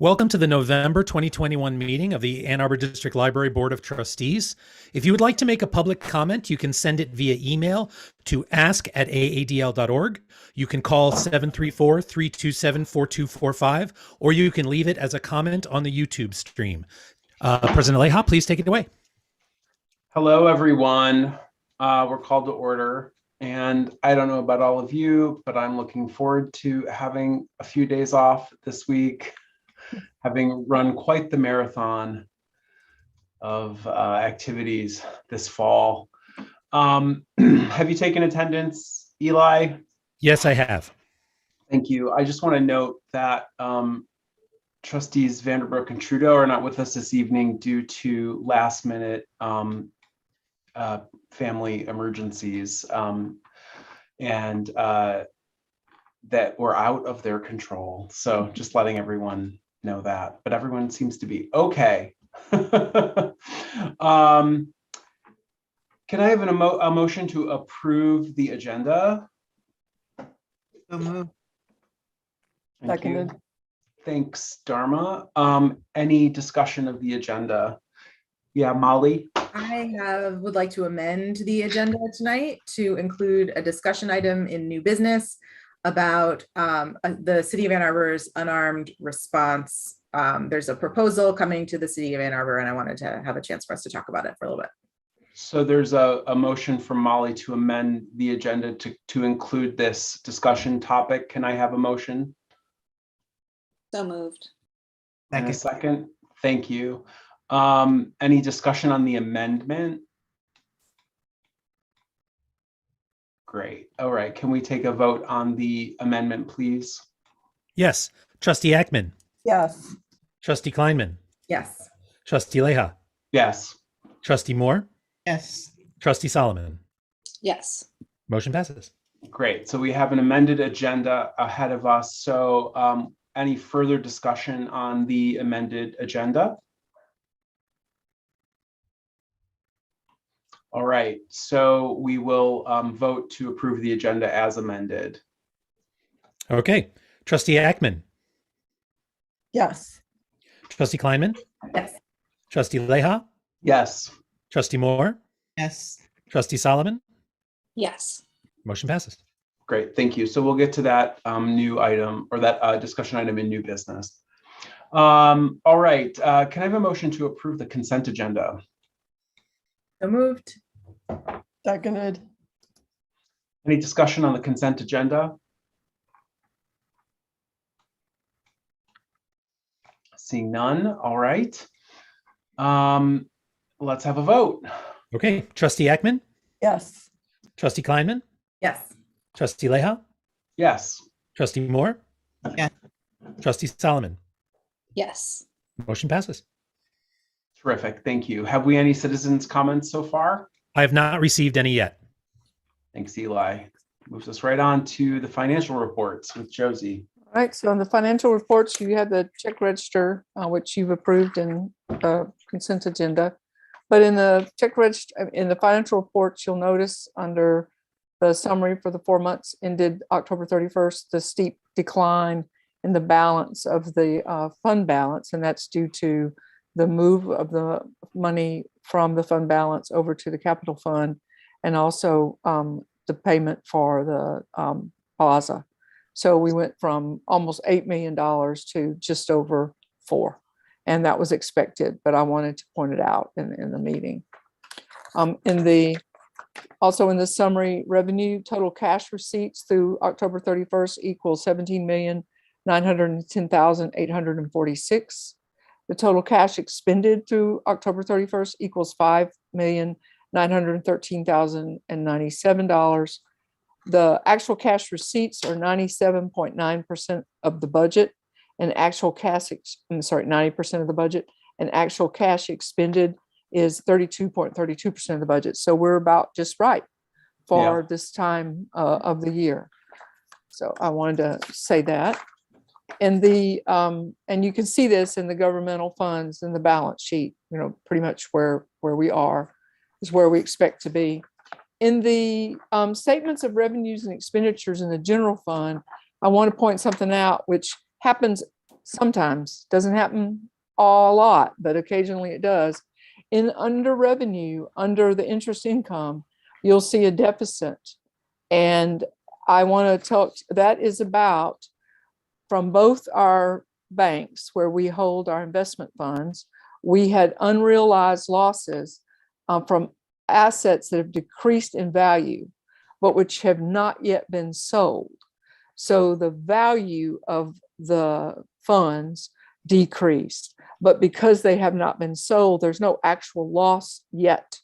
Welcome to the November 2021 meeting of the Ann Arbor District Library Board of Trustees. If you would like to make a public comment, you can send it via email to ask@aadl.org. You can call 734-327-4245, or you can leave it as a comment on the YouTube stream. President Aleja, please take it away. Hello, everyone. We're called to order. And I don't know about all of you, but I'm looking forward to having a few days off this week, having run quite the marathon of activities this fall. Have you taken attendance, Eli? Yes, I have. Thank you. I just want to note that trustees Vanderbroek and Trudeau are not with us this evening due to last minute family emergencies and that were out of their control. So just letting everyone know that, but everyone seems to be okay. Can I have a motion to approve the agenda? So moved. Thank you. Thanks, Dharma. Any discussion of the agenda? Yeah, Molly? I would like to amend the agenda tonight to include a discussion item in new business about the City of Ann Arbor's unarmed response. There's a proposal coming to the City of Ann Arbor, and I wanted to have a chance for us to talk about it for a little bit. So there's a motion from Molly to amend the agenda to include this discussion topic. Can I have a motion? So moved. And a second? Thank you. Any discussion on the amendment? Great. All right. Can we take a vote on the amendment, please? Yes. Trustee Ackman. Yes. Trustee Kleinman. Yes. Trustee Aleja. Yes. Trustee Moore. Yes. Trustee Solomon. Yes. Motion passes. Great. So we have an amended agenda ahead of us. So any further discussion on the amended agenda? All right, so we will vote to approve the agenda as amended. Okay. Trustee Ackman. Yes. Trustee Kleinman. Yes. Trustee Aleja. Yes. Trustee Moore. Yes. Trustee Solomon. Yes. Motion passes. Great, thank you. So we'll get to that new item or that discussion item in new business. All right, can I have a motion to approve the consent agenda? So moved. Seconded. Any discussion on the consent agenda? Seeing none, all right. Let's have a vote. Okay. Trustee Ackman. Yes. Trustee Kleinman. Yes. Trustee Aleja. Yes. Trustee Moore. Yes. Trustee Solomon. Yes. Motion passes. Terrific, thank you. Have we any citizens' comments so far? I have not received any yet. Thanks, Eli. Moves us right on to the financial reports with Josie. All right, so on the financial reports, you have the check register, which you've approved in consent agenda. But in the check register, in the financial reports, you'll notice under the summary for the 4 months ended October 31st, the steep decline in the balance of the fund balance, and that's due to the move of the money from the fund balance over to the capital fund, and also the payment for the plaza. So we went from almost $8 million to just over 4, and that was expected, but I wanted to point it out in the meeting. Also in the summary, revenue total cash receipts through October 31st equals 17,910,846. The total cash expended through October 31st equals $5,913,097. The actual cash receipts are 97.9% of the budget, and actual cash, 90% of the budget, and actual cash expended is 32.32% of the budget. So we're about just right for this time of the year. So I wanted to say that. And you can see this in the governmental funds in the balance sheet, pretty much where we are is where we expect to be. In the statements of revenues and expenditures in the general fund, I want to point something out, which happens Sometimes, doesn't happen a lot, but occasionally it does. In under revenue, under the interest income, you'll see a deficit. And I want to talk, that is about from both our banks where we hold our investment funds, we had unrealized losses from assets that have decreased in value, but which have not yet been sold. So the value of the funds decreased, but because they have not been sold, there's no actual loss yet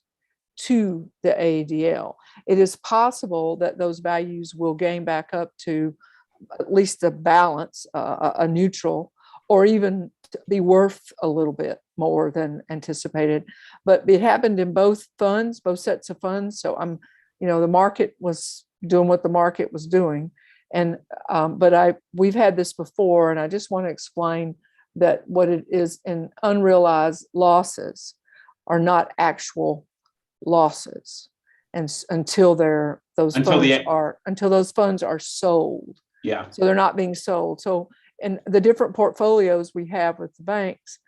to the AADL. It is possible that those values will gain back up to at least a balance, a neutral, or even be worth a little bit more than anticipated. But it happened in both funds, both sets of funds. So the market was doing what the market was doing. And we've had this before, and I just want to explain that what it is in unrealized losses are not actual losses, and until those funds are sold. Yeah. So they're not being sold. So in the different portfolios we have with the banks,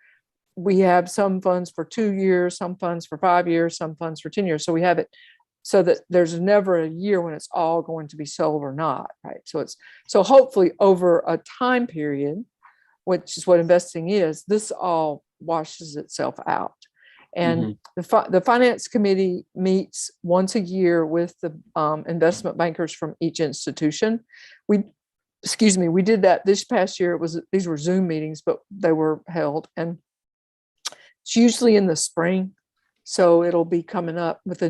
we have some funds for 2 years, some funds for 5 years, some funds for 10 years. So we have it so that there's never a year when it's all going to be sold or not, right? So hopefully over a time period, which is what investing is, this all washes itself out. And the finance committee meets once a year with the investment bankers from each institution. We did that this past year. These were Zoom meetings, but they were held, and it's usually in the spring. So it'll be coming up with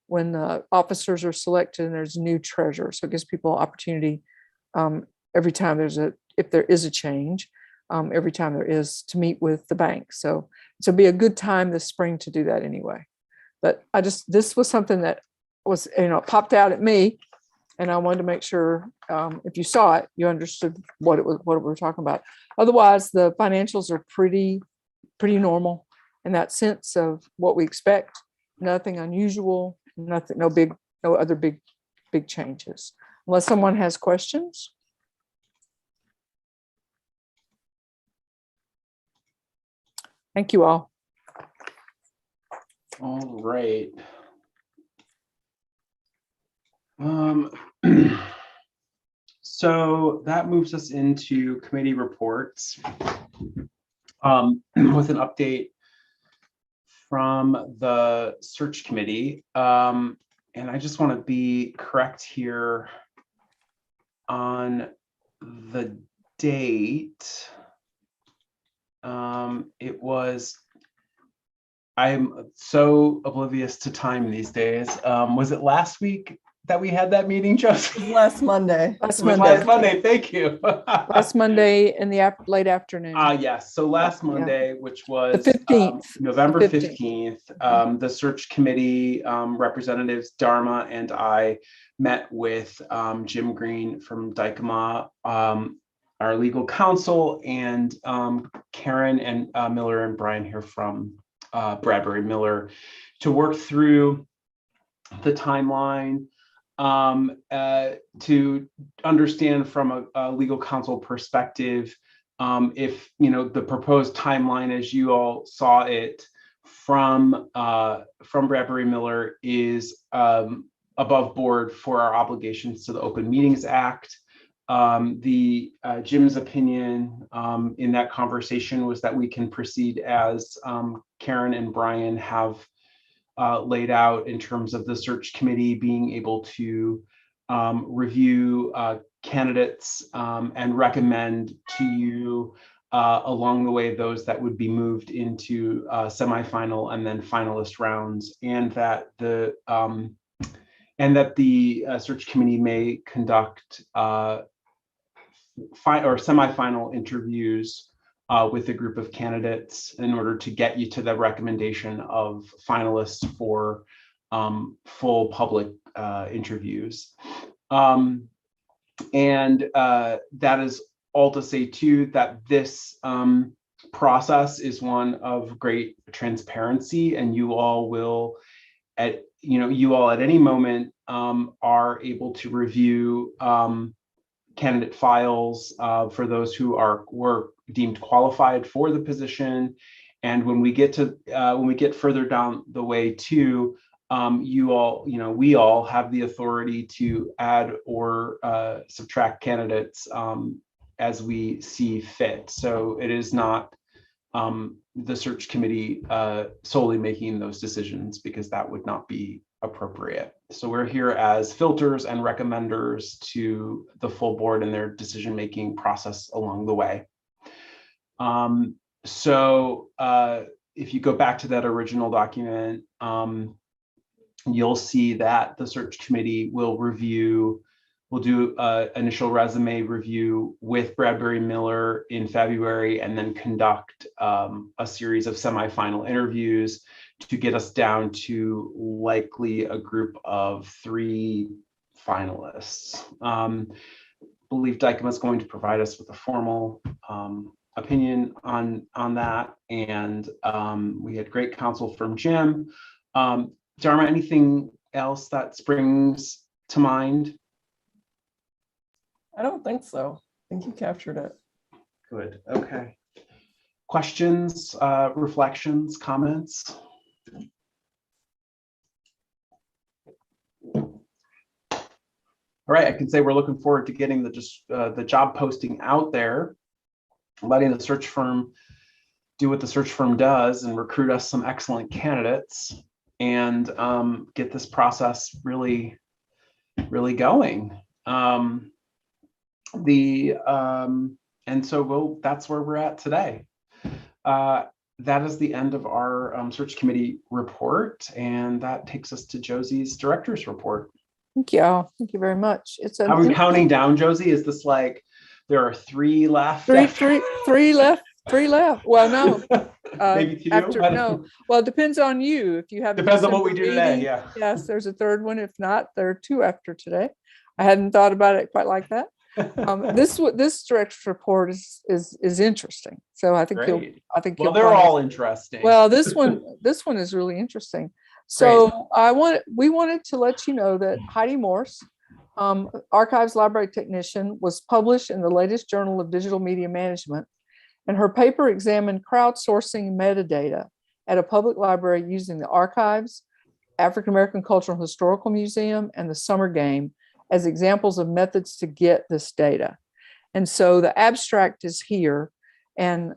when the officers are selected and there's a new treasurer. So it gives people opportunity every time if there is a change, every time there is, to meet with the bank. So it'll be a good time this spring to do that anyway. But this was something that was, popped out at me, and I wanted to make sure if you saw it, you understood what we were talking about. Otherwise, the financials are pretty normal in that sense of what we expect. Nothing unusual, no other big changes. Unless someone has questions. Thank you all. All right. So that moves us into committee reports with an update from the search committee. And I just want to be correct here on the date. I'm so oblivious to time these days. Was it last week that we had that meeting, Josie? Last Monday. Last Monday, thank you. Last Monday in the late afternoon. Yes, so last Monday, which was the 15th. November 15th, the search committee representatives, Dharma and I, met with Jim Green from Dykema, our legal counsel, and Karen and Miller and Brian here from Bradbury Miller, to work through the timeline, to understand from a legal counsel perspective if the proposed timeline as you all saw it from Bradbury Miller is above board for our obligations to the Open Meetings Act. Jim's opinion in that conversation was that we can proceed as Karen and Brian have laid out, in terms of the search committee being able to review candidates and recommend to you along the way those that would be moved into semifinal and then finalist rounds, and that the search committee may conduct semifinal interviews with a group of candidates in order to get you to the recommendation of finalists for full public interviews. And that is all to say too, that this process is one of great transparency, and you all will at any moment are able to review candidate files for those who were deemed qualified for the position. And when we get further down the way too, we all have the authority to add or subtract candidates as we see fit. So it is not the search committee solely making those decisions, because that would not be appropriate. So we're here as filters and recommenders to the full board in their decision-making process along the way. So if you go back to that original document, you'll see that the search committee will do initial resume review with Bradbury Miller in February, and then conduct a series of semifinal interviews to get us down to likely a group of 3 finalists. I believe Dykema is going to provide us with a formal opinion on that, and we had great counsel from Jim. Dharma, anything else that springs to mind? I don't think so. I think you captured it. Good. Okay. Questions, reflections, comments? All right, I can say we're looking forward to getting the job posting out there, letting the search firm do what the search firm does and recruit us some excellent candidates, and get this process really going. And so that's where we're at today. That is the end of our search committee report, and that takes us to Josie's director's report. Thank you. Thank you very much. Are we counting down, Josie? Is this like there are 3 left? Three left. 3 left. Well, no. Maybe 2. No. Well, it depends on you. If you have depends on what we do today. Yeah. Yes, there's a 3rd one. If not, there are 2 after today. I hadn't thought about it quite like that. This director's report is interesting. So I think they're all interesting. Well, this one is really interesting. So we wanted to let you know that Heidi Morse, Archives Library Technician, was published in the latest Journal of Digital Media Management, and her paper examined crowdsourcing metadata at a public library using the Archives, African American Cultural and Historical Museum, and the Summer Game as examples of methods to get this data. And so the abstract is here. And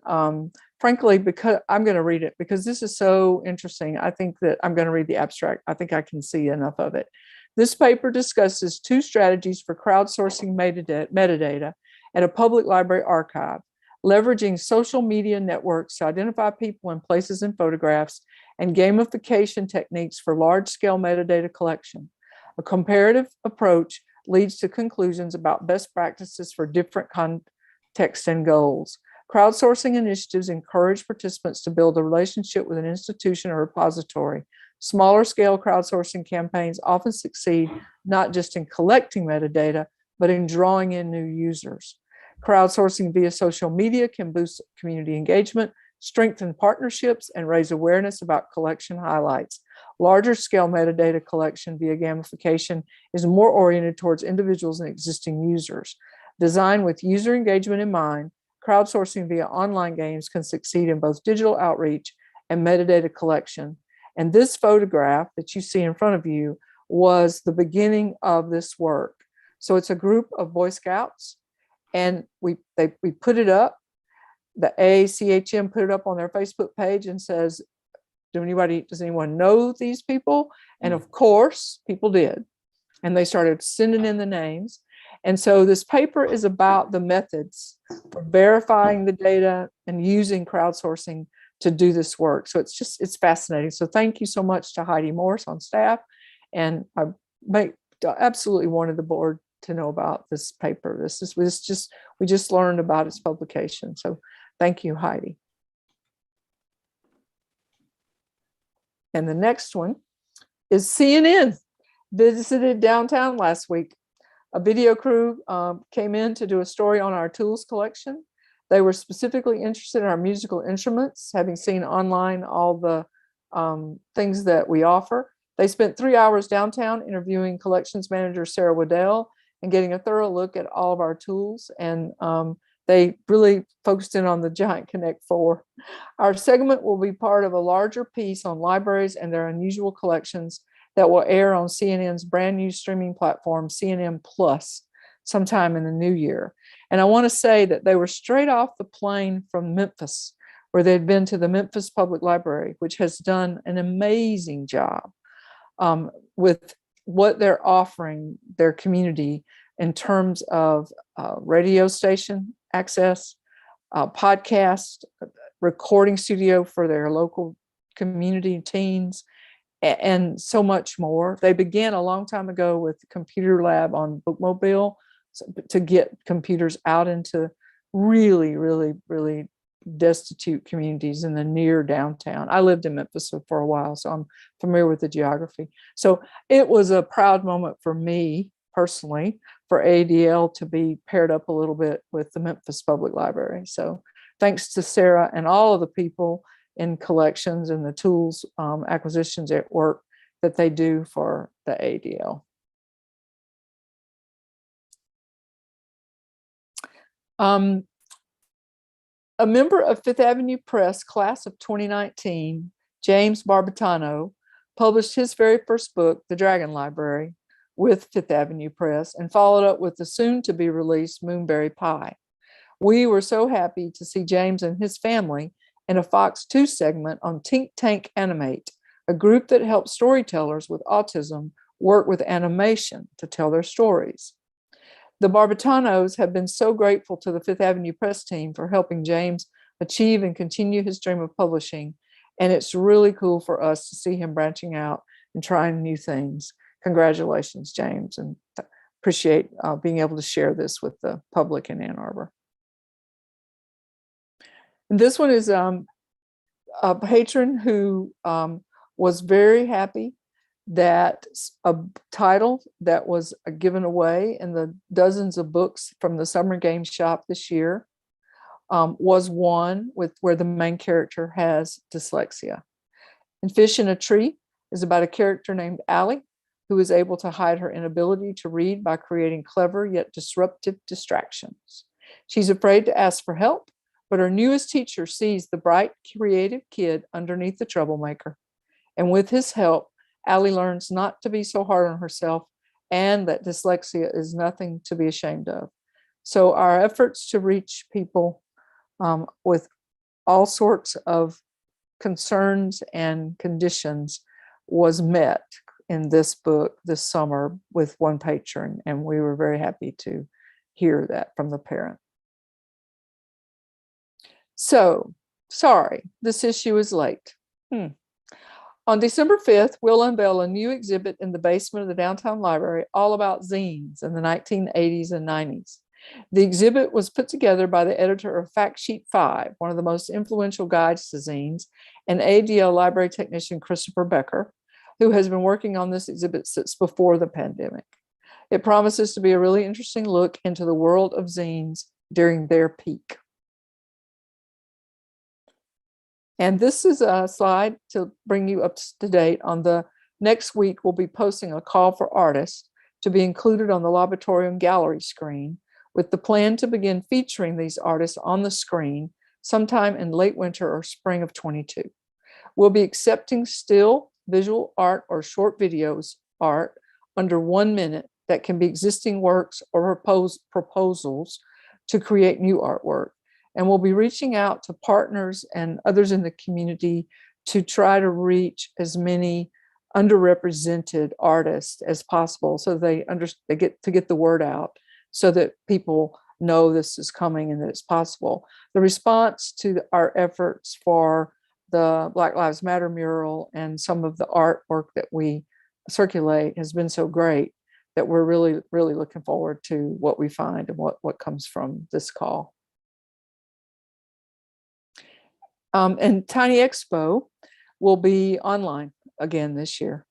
frankly, because I'm going to read it because this is so interesting, I think that I'm going to read the abstract. I think I can see enough of it. This paper discusses 2 strategies for crowdsourcing metadata at a public library archive, leveraging social media networks to identify people and places in photographs, and gamification techniques for large-scale metadata collection. A comparative approach leads to conclusions about best practices for different contexts and goals. Crowdsourcing initiatives encourage participants to build a relationship with an institution or repository. Smaller scale crowdsourcing campaigns often succeed not just in collecting metadata, but in drawing in new users. Crowdsourcing via social media can boost community engagement, strengthen partnerships, and raise awareness about collection highlights. Larger scale metadata collection via gamification is more oriented towards individuals and existing users. Designed with user engagement in mind, crowdsourcing via online games can succeed in both digital outreach and metadata collection. And this photograph that you see in front of you was the beginning of this work. So it's a group of Boy Scouts, and we put it up. The AACHM put it up on their Facebook page and says, does anyone know these people? And of course, people did. And they started sending in the names. And so this paper is about the methods for verifying the data and using crowdsourcing to do this work. So it's fascinating. So thank you so much to Heidi Morse on staff. And I absolutely wanted the board to know about this paper. We just learned about its publication. So thank you, Heidi. And the next one is CNN visited downtown last week. A video crew came in to do a story on our tools collection. They were specifically interested in our musical instruments, having seen online all the things that we offer. They spent 3 hours downtown interviewing collections manager Sarah Waddell and getting a thorough look at all of our tools. And They really focused in on the Giant Connect 4. Our segment will be part of a larger piece on libraries and their unusual collections that will air on CNN's brand new streaming platform, CNN Plus, sometime in the new year. And I want to say that they were straight off the plane from Memphis, where they'd been to the Memphis Public Library, which has done an amazing job with what they're offering their community in terms of radio station access, podcast, recording studio for their local community teens, and so much more. They began a long time ago with the computer lab on Bookmobile to get computers out into really, really, really destitute communities in the near downtown. I lived in Memphis for a while, so I'm familiar with the geography. So it was a proud moment for me personally, for AADL to be paired up a little bit with the Memphis Public Library. So thanks to Sarah and all of the people in collections and the tools acquisitions at work that they do for the AADL. A member of Fifth Avenue Press class of 2019, James Barbatano, published his very first book, The Dragon Library, with Fifth Avenue Press, and followed up with the soon-to-be-released Moonberry Pie. We were so happy to see James and his family in a Fox 2 segment on Tink Tank Animate, a group that helps storytellers with autism work with animation to tell their stories. The Barbatanos have been so grateful to the Fifth Avenue Press team for helping James achieve and continue his dream of publishing, and it's really cool for us to see him branching out and trying new things. Congratulations, James, and appreciate being able to share this with the public in Ann Arbor. And this one is a patron who was very happy that a title that was given away in the dozens of books from the Summer Game Shop this year was one with where the main character has dyslexia. And Fish in a Tree is about a character named Allie, who is able to hide her inability to read by creating clever yet disruptive distractions. She's afraid to ask for help, but her newest teacher sees the bright, creative kid underneath the troublemaker. And with his help, Allie learns not to be so hard on herself and that dyslexia is nothing to be ashamed of. So our efforts to reach people with all sorts of concerns and conditions was met in this book this summer with one patron, and we were very happy to hear that from the parent. So, sorry, this issue is late. On December 5th, we'll unveil a new exhibit in the basement of the downtown library all about zines in the 1980s and 90s. The exhibit was put together by the editor of Fact Sheet 5, one of the most influential guides to zines, and AADL library technician Christopher Becker, who has been working on this exhibit since before the pandemic. It promises to be a really interesting look into the world of zines during their peak. And this is a slide to bring you up to date on the next week. We'll be posting a call for artists to be included on the Laboratorium Gallery screen, with the plan to begin featuring these artists on the screen sometime in late winter or spring of 22. We'll be accepting still, visual art, or short videos art under 1 minute that can be existing works or proposals to create new artwork. And we'll be reaching out to partners and others in the community to try to reach as many underrepresented artists as possible so they get the word out so that people know this is coming and that it's possible. The response to our efforts for the Black Lives Matter mural and some of the artwork that we circulate has been so great that we're really, really looking forward to what we find and what comes from this call. And Tiny Expo will be online again this year.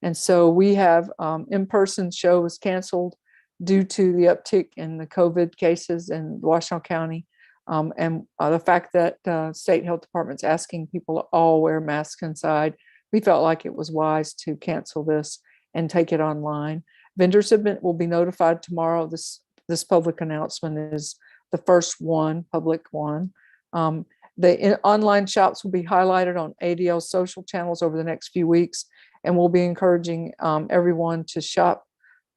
And so we have in-person show was canceled due to the uptick in the COVID cases in Washtenaw County. And the fact that state health department's asking people to all wear masks inside, we felt like it was wise to cancel this and take it online. Vendors will be notified tomorrow. This public announcement is the first one, public one. The online shops will be highlighted on ADL social channels over the next few weeks, and we'll be encouraging everyone to shop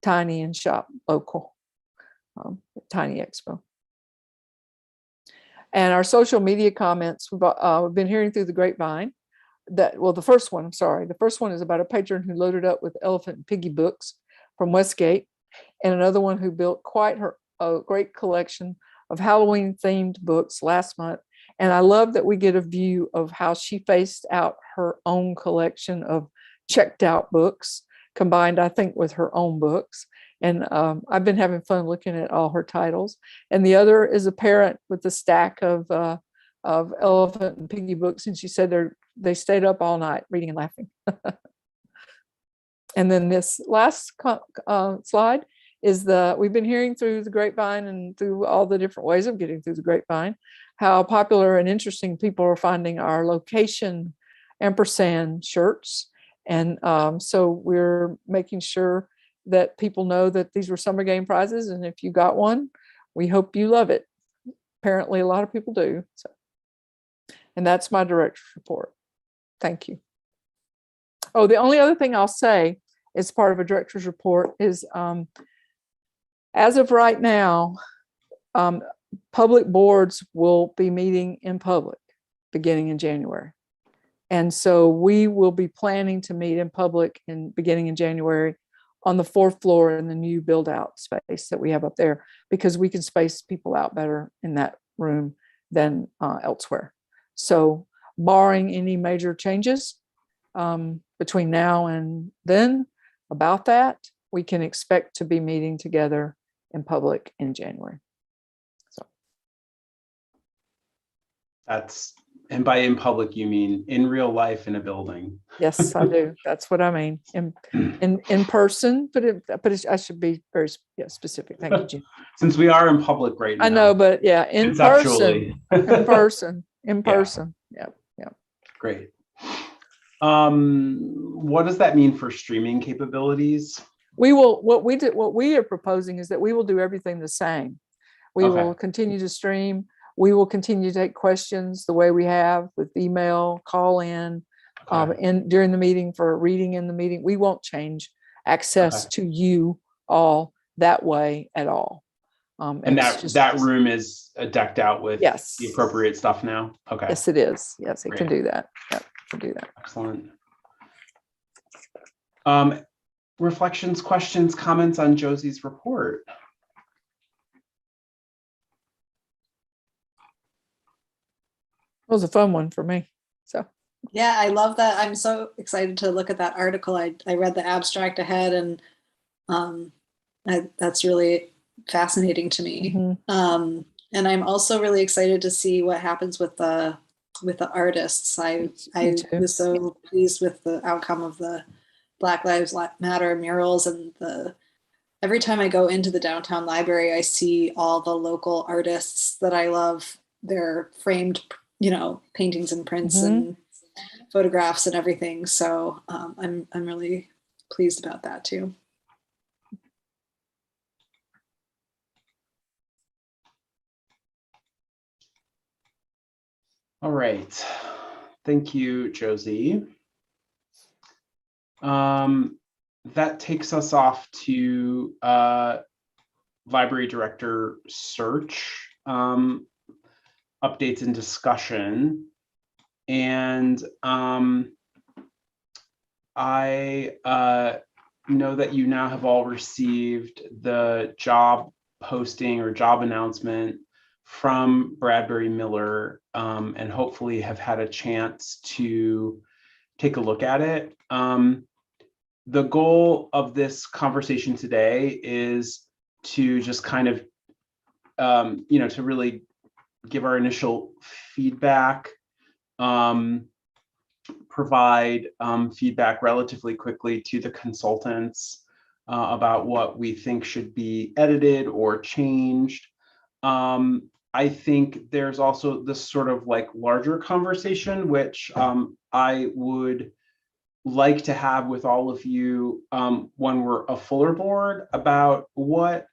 tiny and shop local. Tiny Expo. And our social media comments, we've been hearing through the grapevine that, well, the first one is about a patron who loaded up with elephant and piggy books from Westgate, and another one who built quite a great collection of Halloween themed books last month. And I love that we get a view of how she faced out her own collection of checked out books, combined, I think, with her own books. And I've been having fun looking at all her titles. And the other is a parent with a stack of elephant and piggy books, and she said they stayed up all night reading and laughing. And then this last slide is we've been hearing through the grapevine and through all the different ways of getting through the grapevine, how popular and interesting people are finding our location ampersand shirts. And so we're making sure that people know that these were summer game prizes. And if you got one, we hope you love it. Apparently a lot of people do. So, and that's my director's report. Thank you. Oh, the only other thing I'll say as part of a director's report is, as of right now, public boards will be meeting in public beginning in January. And so we will be planning to meet in public beginning in January on the 4th floor in the new build out space that we have up there, because we can space people out better in that room than elsewhere. So barring any major changes between now and then about that, we can expect to be meeting together in public in January. So and by in public, you mean in real life in a building? Yes, I do. That's what I mean. In person, but I should be very specific. Thank you, Jim. Since we are in public right now. I know, but yeah, in person, in Yeah. person. Yeah. Great. What does that mean for streaming capabilities? What we are proposing is that we will do everything the same. We Okay. will continue to stream. We will continue to take questions the way we have with email, call in, and during the meeting for reading in the meeting. We won't change access to you all that way at all. And that room is decked out with the appropriate stuff now? Okay. Yes, it is. Yes, it Great. can do that. Yep, it can do that. Excellent. Reflections, questions, comments on Josie's report? It was a fun one for me. So yeah, I love that. I'm so excited to look at that article. I read the abstract ahead, and that's really fascinating to me. Mm-hmm. And I'm also really excited to see what happens with the artists. I was so pleased with the outcome of the Black Lives Matter murals, and every time I go into the downtown library, I see all the local artists that I love. They're framed, paintings and prints and photographs and everything. So I'm really pleased about that too. All right. Thank you, Josie. That takes us off to library director search, updates and discussion. And I know that you now have all received the job posting or job announcement from Bradbury Miller, and hopefully have had a chance to take a look at it. The goal of this conversation today is to just kind of, to really give our initial feedback, provide feedback relatively quickly to the consultants about what we think should be edited or changed. I think there's also this sort of like larger conversation, which I would like to have with all of you when we're a fuller board about what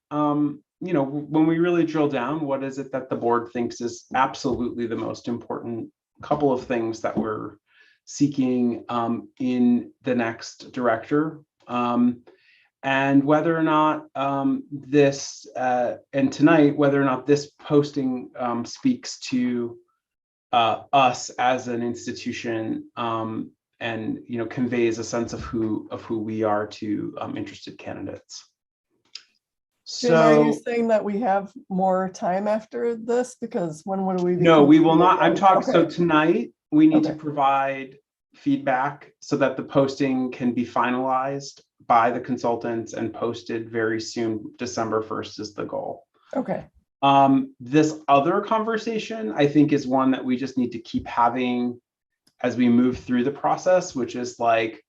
when we really drill down, what is it that the board thinks is absolutely the most important couple of things that we're seeking in the next director, and whether or not this and tonight, whether or not this posting speaks to us as an institution, and conveys a sense of who we are to interested candidates. Jim, are you So saying that we have more time after this? Because when would we be? no, we will completing not. I'm it? talking, so Okay. tonight we need to Okay. provide feedback so that the posting can be finalized by the consultants and posted very soon. December 1st is the goal. Okay. This other conversation, I think, is one that we just need to keep having as we move through the process, which is like,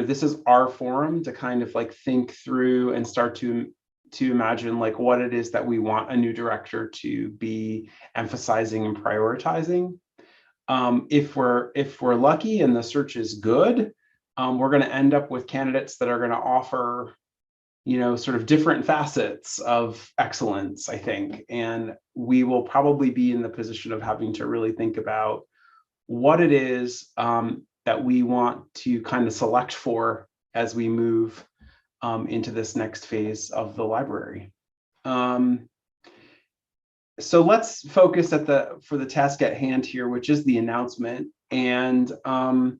this is our forum to kind of like think through and start to imagine like what it is that we want a new director to be emphasizing and prioritizing. If we're lucky and the search is good, we're going to end up with candidates that are going to offer, sort of different facets of excellence, I think. And we will probably be in the position of having to really think about what it is that we want to kind of select for as we move into this next phase of the library. So let's focus for the task at hand here, which is the announcement. And I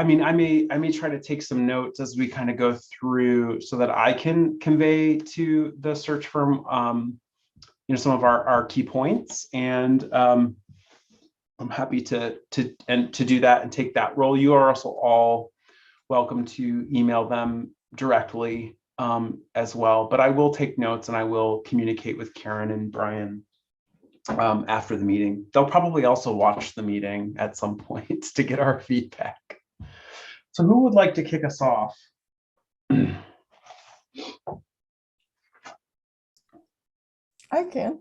may try to take some notes as we kind of go through so that I can convey to the search firm some of our key points, and I'm happy to do that and take that role. You are also all welcome to email them directly as well, but I will take notes and I will communicate with Karen and Brian after the meeting. They'll probably also watch the meeting at some point to get our feedback. So who would like to kick us off? I can.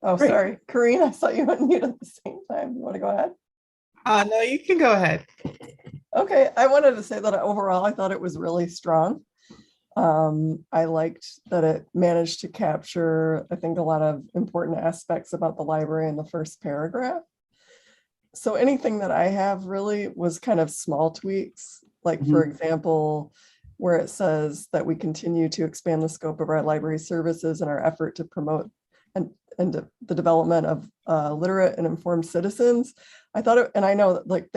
Oh, Great. sorry. Karine, I saw you unmute at the same time. You want to go ahead? No, you can go ahead. Okay. I wanted to say that overall, I thought it was really strong. I liked that it managed to capture, I think, a lot of important aspects about the library in the first paragraph. So anything that I have really was kind of small tweaks, like, for example, where it says that we continue to expand the scope of our library services and our effort to promote and the development of literate and informed citizens. I thought and I know that like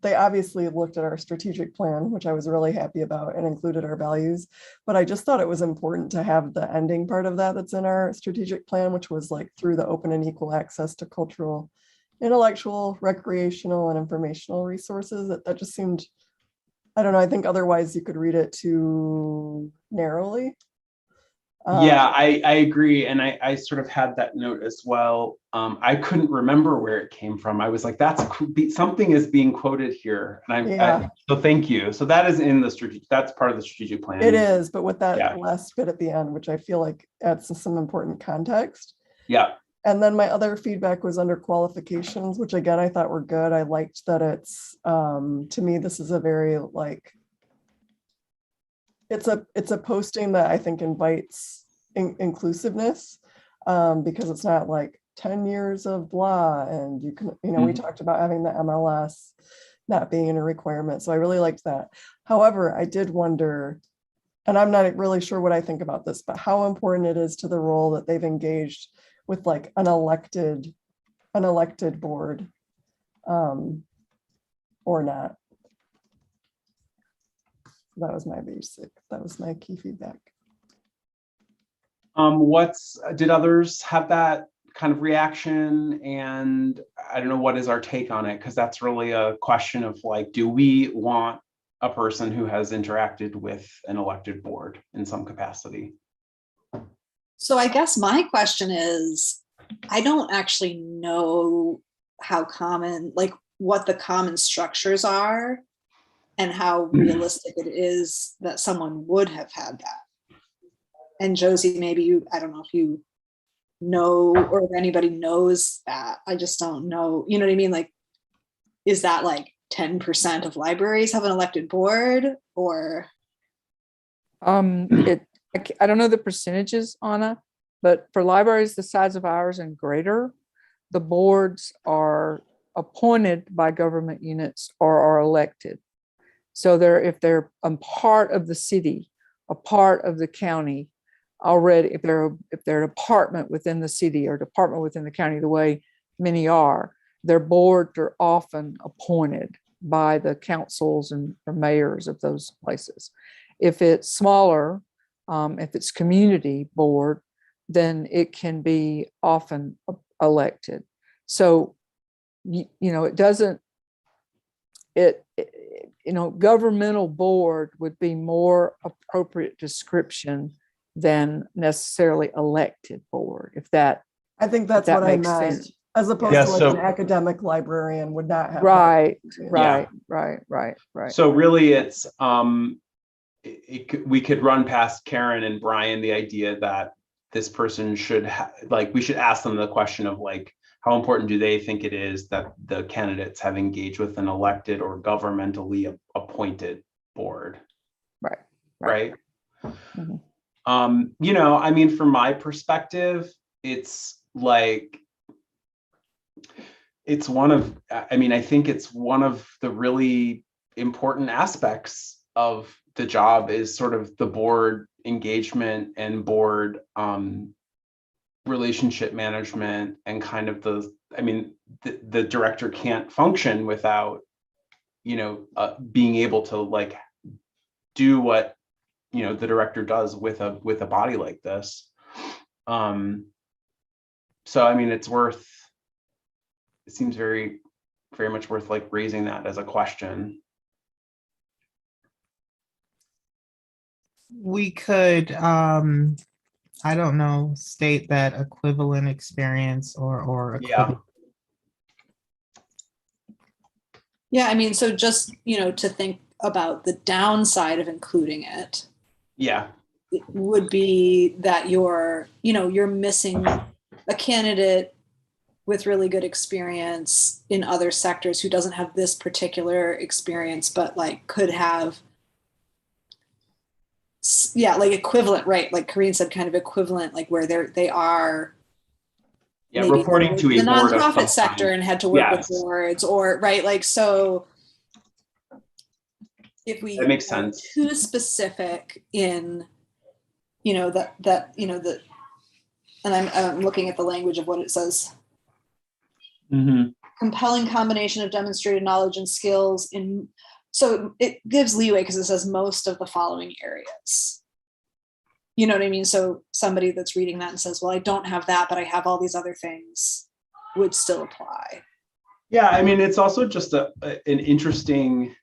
they obviously looked at our strategic plan, which I was really happy about, and included our values, but I just thought it was important to have the ending part of that's in our strategic plan, which was like through the open and equal access to cultural, intellectual, recreational, and informational resources. That just seemed, I don't know, I think otherwise you could read it too narrowly. Yeah, I agree. And I sort of had that note as well. I couldn't remember where it came from. I was like, something is being quoted here. And so thank you. So that is in the strategic, that's part of the strategic plan. It is, but with that last bit at the end, which I feel like adds some important context. Yeah. And then my other feedback was under qualifications, which again, I thought were good. I liked that it's, to me, this is a very like, it's a posting that I think invites inclusiveness, because it's not like 10 years of blah, and you can, we talked about having the MLS not being a requirement. So I really liked that. However, I did wonder, and I'm not really sure what I think about this, but how important it is to the role that they've engaged with like an elected board, or not. That was my basic, that was my key feedback. Did others have that kind of reaction? And I don't know, what is our take on it? Because that's really a question of like, do we want a person who has interacted with an elected board in some capacity? So I guess my question is, I don't actually know how common, like what the common structures are and how realistic it is that someone would have had that. And Josie, maybe you, I don't know if you know, or if anybody knows that. I just don't know. You know what I mean? Like, is that like 10% of libraries have an elected board, or? I don't know the percentages, Anna, but for libraries the size of ours and greater, the boards are appointed by government units or are elected. So if they're a part of the city, a part of the county already, if they're a department within the city or department within the county, the way many are, their boards are often appointed by the councils and or mayors of those places. If it's smaller, if it's community board, then it can be often elected. So, it doesn't, governmental board would be more appropriate description than necessarily elected board, if that. I think that's that what I makes meant, sense. as opposed Yeah, to like so- an academic librarian would not have. that. Right, Yeah. right. So really it's, we could run past Karen and Brian the idea that this person should we should ask them the question of like, how important do they think it is that the candidates have engaged with an elected or governmentally appointed board? Right. Mhm. I mean, from my perspective, it's like, I think it's one of the really important aspects of the job is sort of the board engagement and board relationship management and kind of the director can't function without, being able to like do what, the director does with a body like this. So, I mean, it seems very, very much worth like raising that as a question. We could, I don't know, state that equivalent experience or equivalent. Yeah, I mean, so just, to think about the downside of including it. Yeah. It would be that you're missing a candidate with really good experience in other sectors who doesn't have this particular experience, but like could have, like equivalent, right? Like Corinne said, kind of equivalent, like where they are. Yeah, reporting to a the board of nonprofit some sector kind. and had to work Yes. with boards or right, like so. If we That makes sense. too specific in, and I'm looking at the language of what it says. Mm-hmm. Compelling combination of demonstrated knowledge and skills so it gives leeway because it says most of the following areas. You know what I mean? So somebody that's reading that and says, well, I don't have that, but I have all these other things would still apply. Yeah, I mean, it's also just an interesting,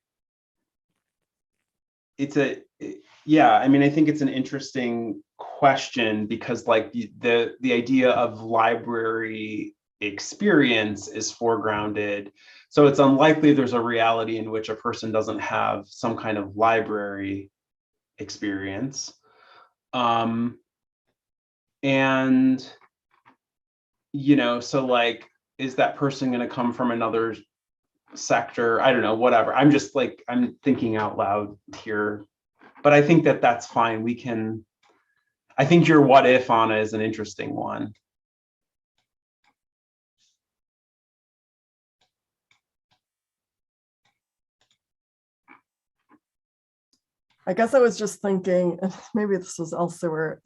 I think it's an interesting question because like the idea of library experience is foregrounded. So it's unlikely there's a reality in which a person doesn't have some kind of library experience. So like, is that person going to come from another sector? I don't know, whatever. I'm just like, I'm thinking out loud here, but I think that that's fine. I think your what if, Anna, is an interesting one. I guess I was just thinking, and maybe this was elsewhere,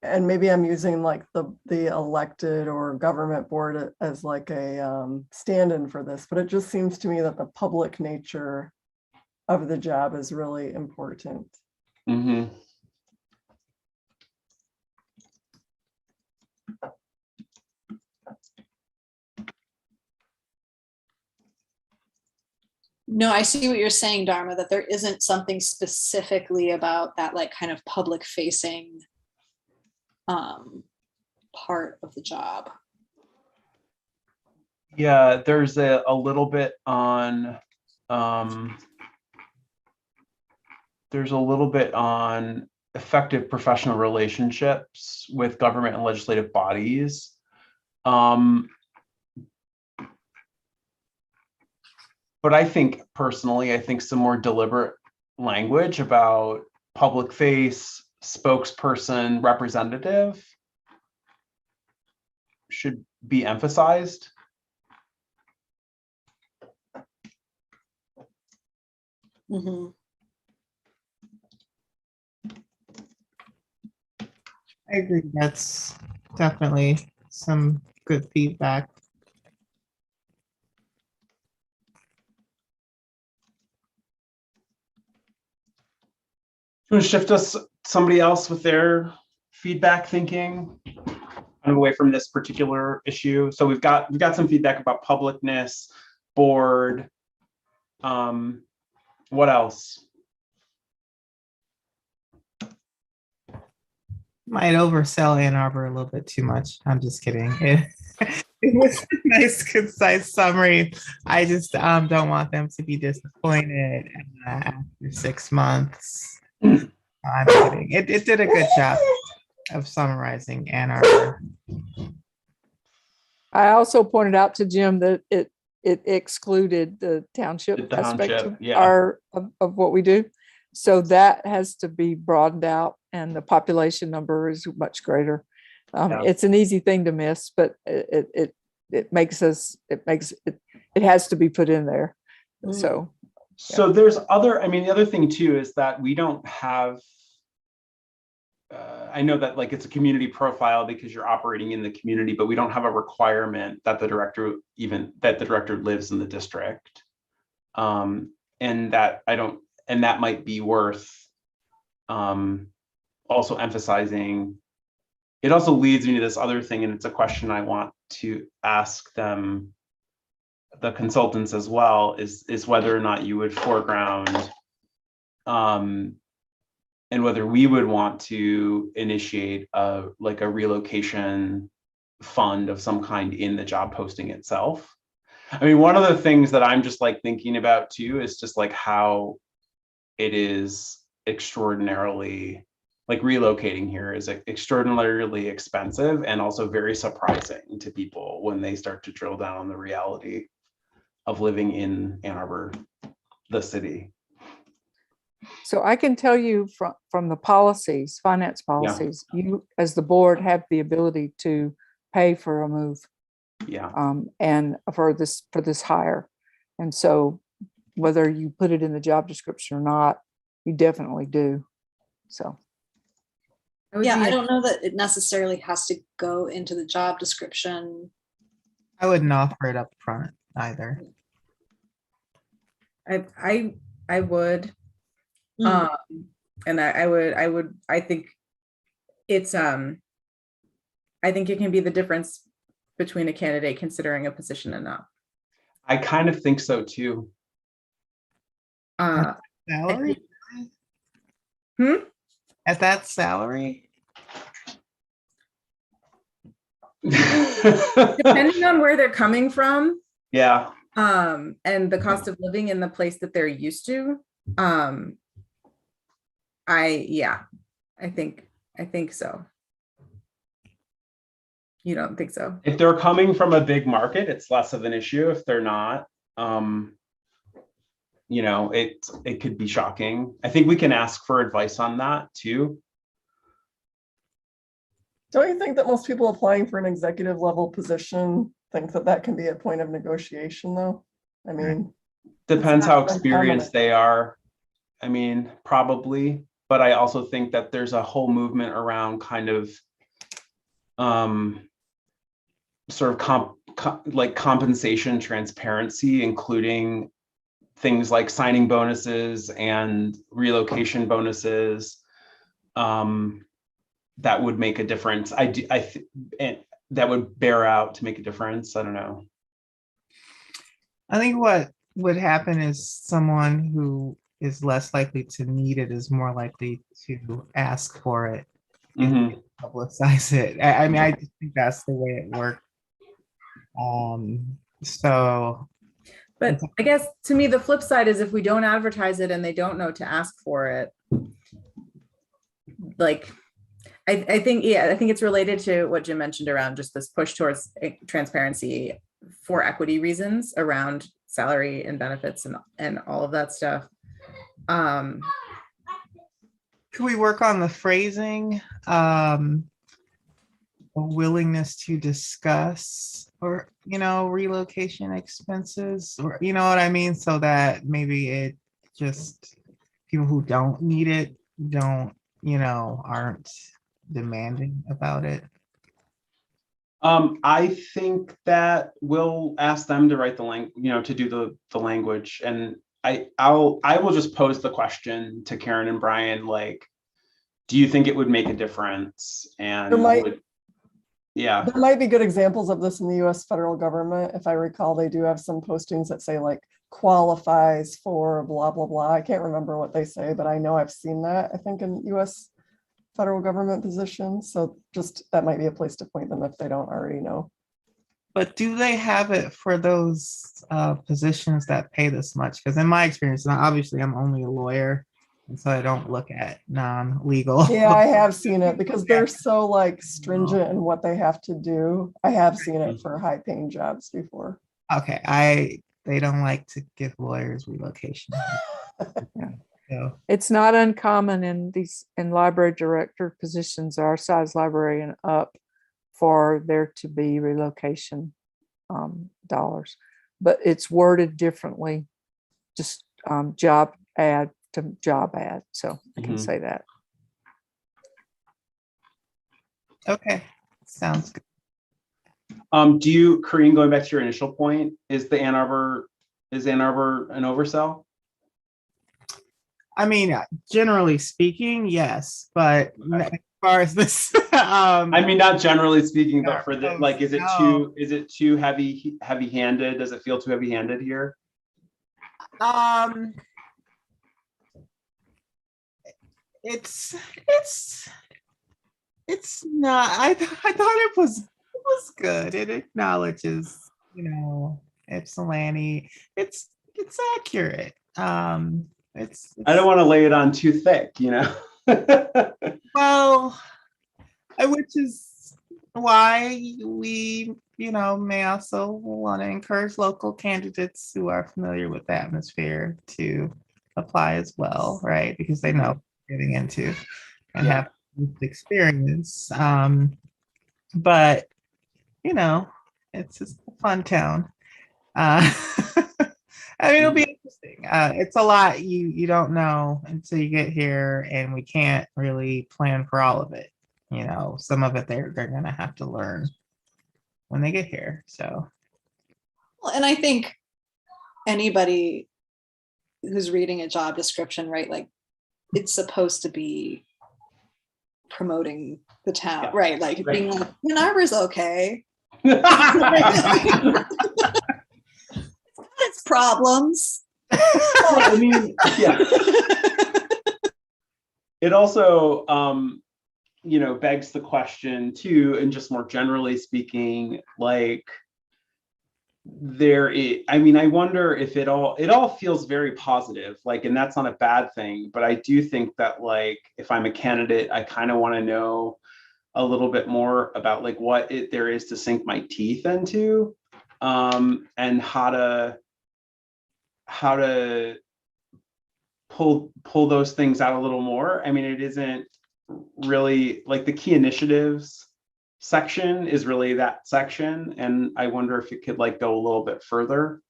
and maybe I'm using like the elected or government board as like a stand-in for this, but it just seems to me that the public nature of the job is really important. Mm-hmm. No, I see what you're saying, Dharma, that there isn't something specifically about that like kind of public facing part of the job. Yeah, there's a little bit on effective professional relationships with government and legislative bodies. But I think personally, some more deliberate language about public face, spokesperson, representative should be emphasized. Mhm. I agree. That's definitely some good feedback. You want to shift us somebody else with their feedback thinking kind of away from this particular issue? So we've got some feedback about publicness, board. What else? Might oversell Ann Arbor a little bit too much. I'm just kidding. It was a nice, concise summary. I just don't want them to be disappointed after 6 months. I'm kidding. It did a good job of summarizing Ann Arbor. I also pointed out to Jim that it excluded the township The aspect township, of yeah. of what we do. So that has to be broadened out, and the population number is much greater. Yeah. It's an easy thing to miss, but it has to be put in there. So there's other, I mean, the other thing too is that we don't have, I know that like it's a community profile because you're operating in the community, but we don't have a requirement that the director lives in the district. And that might be worth also emphasizing. It also leads me to this other thing, and it's a question I want to ask them, the consultants as well, is whether or not you would foreground and whether we would want to initiate a relocation fund of some kind in the job posting itself. I mean, one of the things that I'm just like thinking about too is just like how it is extraordinarily, like relocating here is extraordinarily expensive and also very surprising to people when they start to drill down on the reality of living in Ann Arbor, the city. So I can tell you from the policies, finance policies, you as the board have the ability to pay for a move. Yeah. And for this hire. And so whether you put it in the job description or not, you definitely do. So. Yeah, I don't know that it necessarily has to go into the job description. I wouldn't offer it up front either. I would. And I think it's I think it can be the difference between a candidate considering a position and not. I kind of think so too. Salary? At that salary? Depending on where they're coming from. Yeah. And the cost of living in the place that they're used to. I think so. You don't think so? If they're coming from a big market, it's less of an issue. If they're not, it could be shocking. I think we can ask for advice on that too. Don't you think that most people applying for an executive level position think that can be a point of negotiation though? I mean, depends how experienced they are. I mean, probably, but I also think that there's a whole movement around kind of sort of compensation transparency, including things like signing bonuses and relocation bonuses. That would make a difference. And that would bear out to make a difference. I don't know. I think what would happen is someone who is less likely to need it is more likely to ask for it and publicize it. I mean, I just think that's the way it works. But I guess to me, the flip side is if we don't advertise it and they don't know to ask for it, like, I think it's related to what Jim mentioned around just this push towards transparency for equity reasons around salary and benefits and all of that stuff. Could we work on the phrasing? A willingness to discuss, or relocation expenses, or you know what I mean, so that maybe it just people who don't need it don't, aren't demanding about it. I think that we'll ask them to write the to do the language, and I will just pose the question to Karen and Brian, like, do you think it would make a difference? And There might be good examples of this in the US federal government. If I recall, they do have some postings that say like qualifies for blah, blah, blah. I can't remember what they say, but I know I've seen that, I think, in US federal government positions. So just that might be a place to point them if they don't already know. But do they have it for those positions that pay this much? Because in my experience, and obviously I'm only a lawyer, and so I don't look at non-legal. Yeah, I have seen it because they're so like stringent in what they have to do. I have seen it for high paying jobs before. Okay, they don't like to give lawyers relocation. Yeah. So It's not uncommon in library director positions, our size library and up, for there to be relocation dollars, but it's worded differently, just job ad to job ad. So I can say that. okay, sounds good. Corinne, going back to your initial point, is Ann Arbor an oversell? I mean, generally speaking, yes, but as far as this, I mean, not generally speaking, but for the like, is it no. too heavy-handed? Does it feel too heavy-handed here? It's not. I thought it was good. It acknowledges, Ypsilanti. It's accurate. I don't want to lay it on too thick, Well, which is why we, may also want to encourage local candidates who are familiar with the atmosphere to apply as well, right? Because they know what they're getting into and have experience. But it's just a fun town. I mean, it'll be interesting. It's a lot you don't know until you get here, and we can't really plan for all of it. Some of it they're gonna have to learn when they get here. So, Well, and I think anybody who's reading a job description, right, like it's supposed to be promoting the town, right? Like being like, Ann Arbor's okay. It's problems. I mean, yeah. It also, begs the question too, and just more generally speaking, like I wonder if it all feels very positive, like, and that's not a bad thing, but I do think that, like, if I'm a candidate, I kind of want to know a little bit more about like what there is to sink my teeth into, and how to pull those things out a little more. I mean, it isn't really like the key initiatives section is really that section, and I wonder if it could like go a little bit further.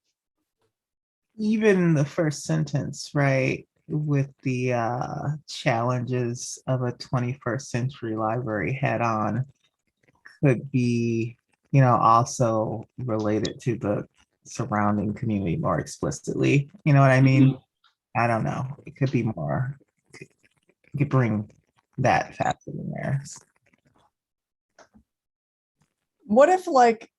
even the first sentence, right, with the challenges of a 21st century library head on, could be, also related to the surrounding community more explicitly. You know what I mean? I don't know. It could be more, you could bring that facet in there. What if like,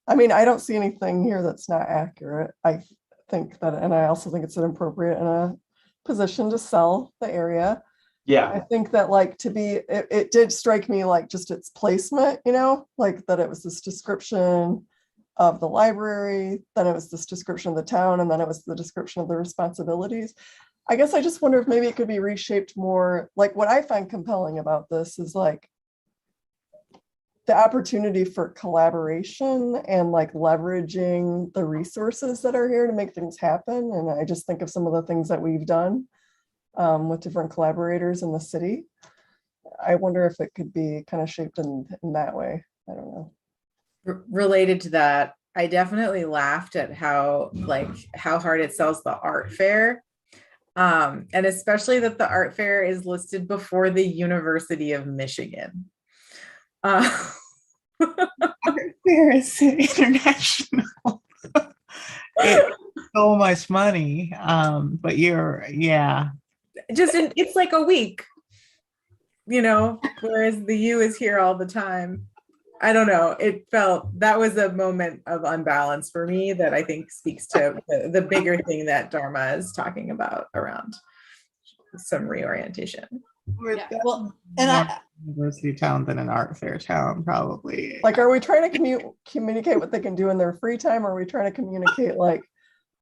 I mean, I don't see anything here that's not accurate. I think that, and I also think it's inappropriate in a position to sell the area. Yeah. I think that like it did strike me like just its placement, like that it was this description of the library, then it was this description of the town, and then it was the description of the responsibilities. I guess I just wonder if maybe it could be reshaped more. Like what I find compelling about this is like the opportunity for collaboration and like leveraging the resources that are here to make things happen. And I just think of some of the things that we've done with different collaborators in the city. I wonder if it could be kind of shaped in that way. I don't know. Related to that, I definitely laughed at how hard it sells the art fair. And especially that the art fair is listed before the University of Michigan. There is international. It's so much money. But yeah. It's like a week, whereas the U is here all the time. I don't know. That was a moment of unbalance for me that I think speaks to the bigger thing that Dharma is talking about around some reorientation. Yeah, well, and University town than an art fair town, probably. Like, are we trying to communicate what they can do in their free time, or are we trying to communicate like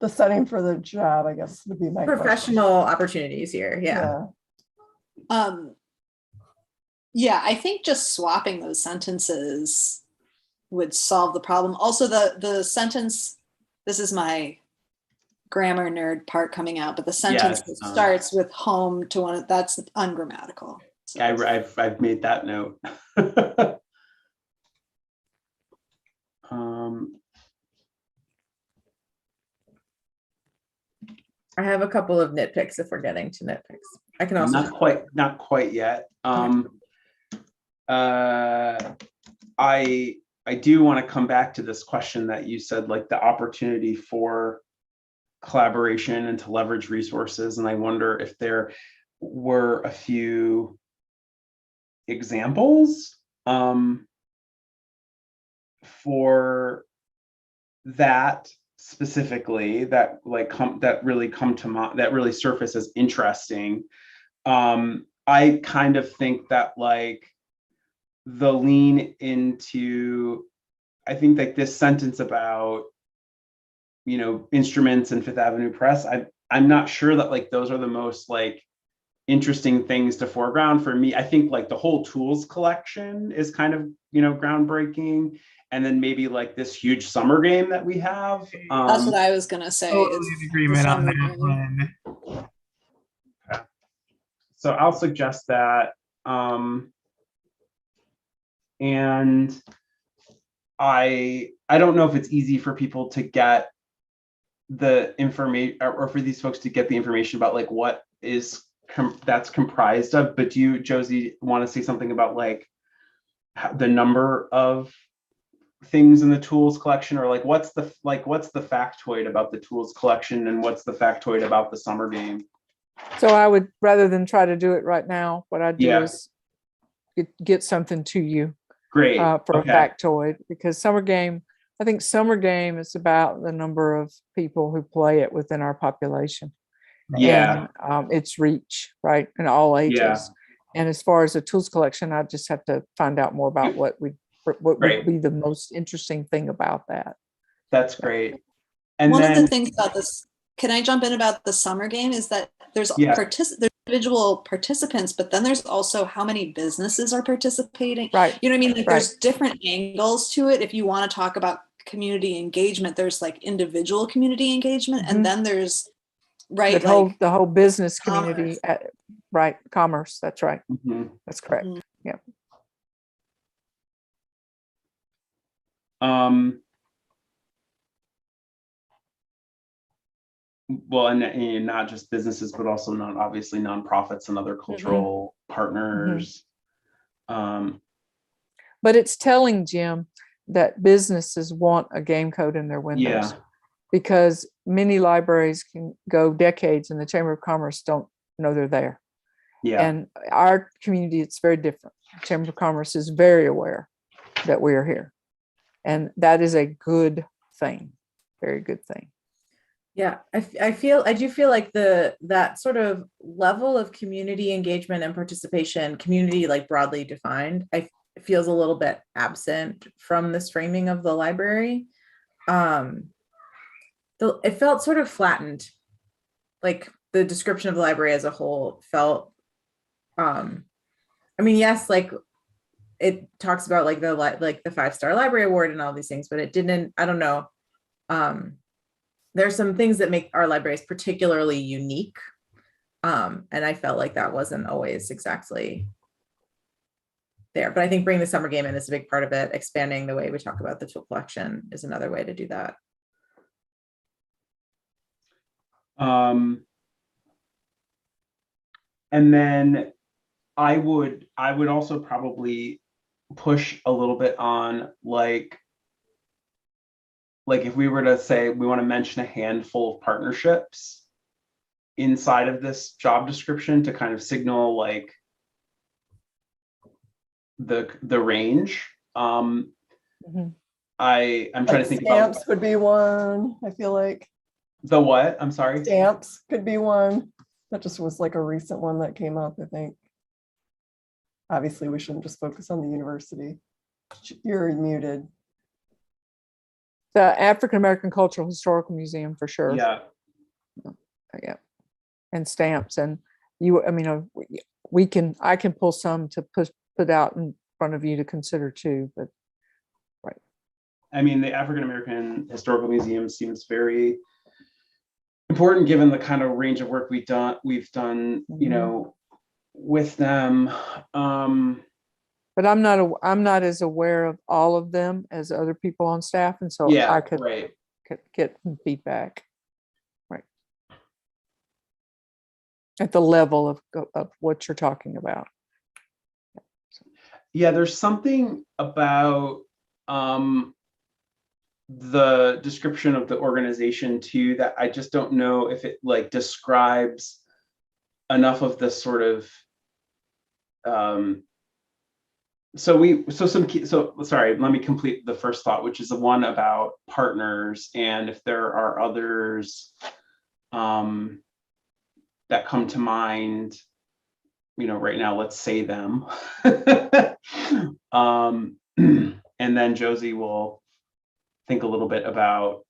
the setting for the job? I guess would be my professional opportunities here. Yeah. Yeah, I think just swapping those sentences would solve the problem. Also, the sentence, this is my grammar nerd part coming out, but the sentence that starts with home to one, that's ungrammatical. So I've made that note. I have a couple of nitpicks if we're getting to nitpicks. I can also not quite yet. I do want to come back to this question that you said, like the opportunity for collaboration and to leverage resources. And I wonder if there were a few examples for that specifically that really surface as interesting. I kind of think that like the lean into, I think like this sentence about, instruments and Fifth Avenue Press, I'm not sure that like those are the most like interesting things to foreground for me. I think like the whole tools collection is kind of, groundbreaking. And then maybe like this huge summer game that we have. That's what I was gonna say. Totally agreement on that one. Okay. So I'll suggest that. And I don't know if it's easy for people to get the information, or for these folks to get the information about like what is that's comprised of. But do you, Josie, want to say something about like the number of things in the tools collection, or like what's the factoid about the tools collection, and what's the factoid about the summer game? So I would, rather than try to do it right now, what I'd do is get something to you. Great. For a factoid, because I think summer game is about the number of people who play it within our population. Yeah. And its reach, right, in all ages. Yeah. And as far as the tools collection, I just have to find out more about what would be the most interesting thing about that. That's great. And one of the things about this, can I jump in about the summer game, is that there's individual participants, but then there's also how many businesses are participating. Right. You know what I mean? Like there's different angles to it. If you want to talk about community engagement, there's like individual community engagement, and then there's the whole business community, commerce. That's right. That's correct. Yeah. Well, and not just businesses, but also obviously nonprofits and other cultural partners. But it's telling, Jim, that businesses want a game code in their windows, because many libraries can go decades and the Chamber of Commerce don't know they're there. Yeah. And our community, it's very different. The Chamber of Commerce is very aware that we are here. And that is a good thing, very good thing. Yeah, I do feel like that sort of level of community engagement and participation, community like broadly defined, feels a little bit absent from this framing of the library. It felt sort of flattened, like the description of the library as a whole felt. Yes, like it talks about like the 5-star library award and all these things, but it didn't. I don't know. There's some things that make our libraries particularly unique And I felt like that wasn't always exactly there. But I think bringing the summer game in is a big part of it. Expanding the way we talk about the tool collection is another way to do that. And then I would also probably push a little bit on like if we were to say we want to mention a handful of partnerships inside of this job description to kind of signal like the range. I'm trying to think stamps about would be one. I feel like the what? I'm sorry. Stamps could be one. That just was like a recent one that came up, I think. Obviously, we shouldn't just focus on the university. You're muted. The African American Cultural Historical Museum for sure. Yeah. Yeah. And stamps. And I mean, I can pull some to put out in front of you to consider too, but right. I mean, the African American Historical Museum seems very important given the kind of range of work we've done, you know, with them. But I'm not as aware of all of them as other people on staff, and so yeah, I could right. get some feedback, right, at the level of what you're talking about. Yeah, there's something about the description of the organization too that I just don't know if it like describes enough of the sort of sorry, let me complete the first thought, which is the one about partners, and if there are others that come to mind, you know, right now, let's say them. And then Josie will think a little bit about,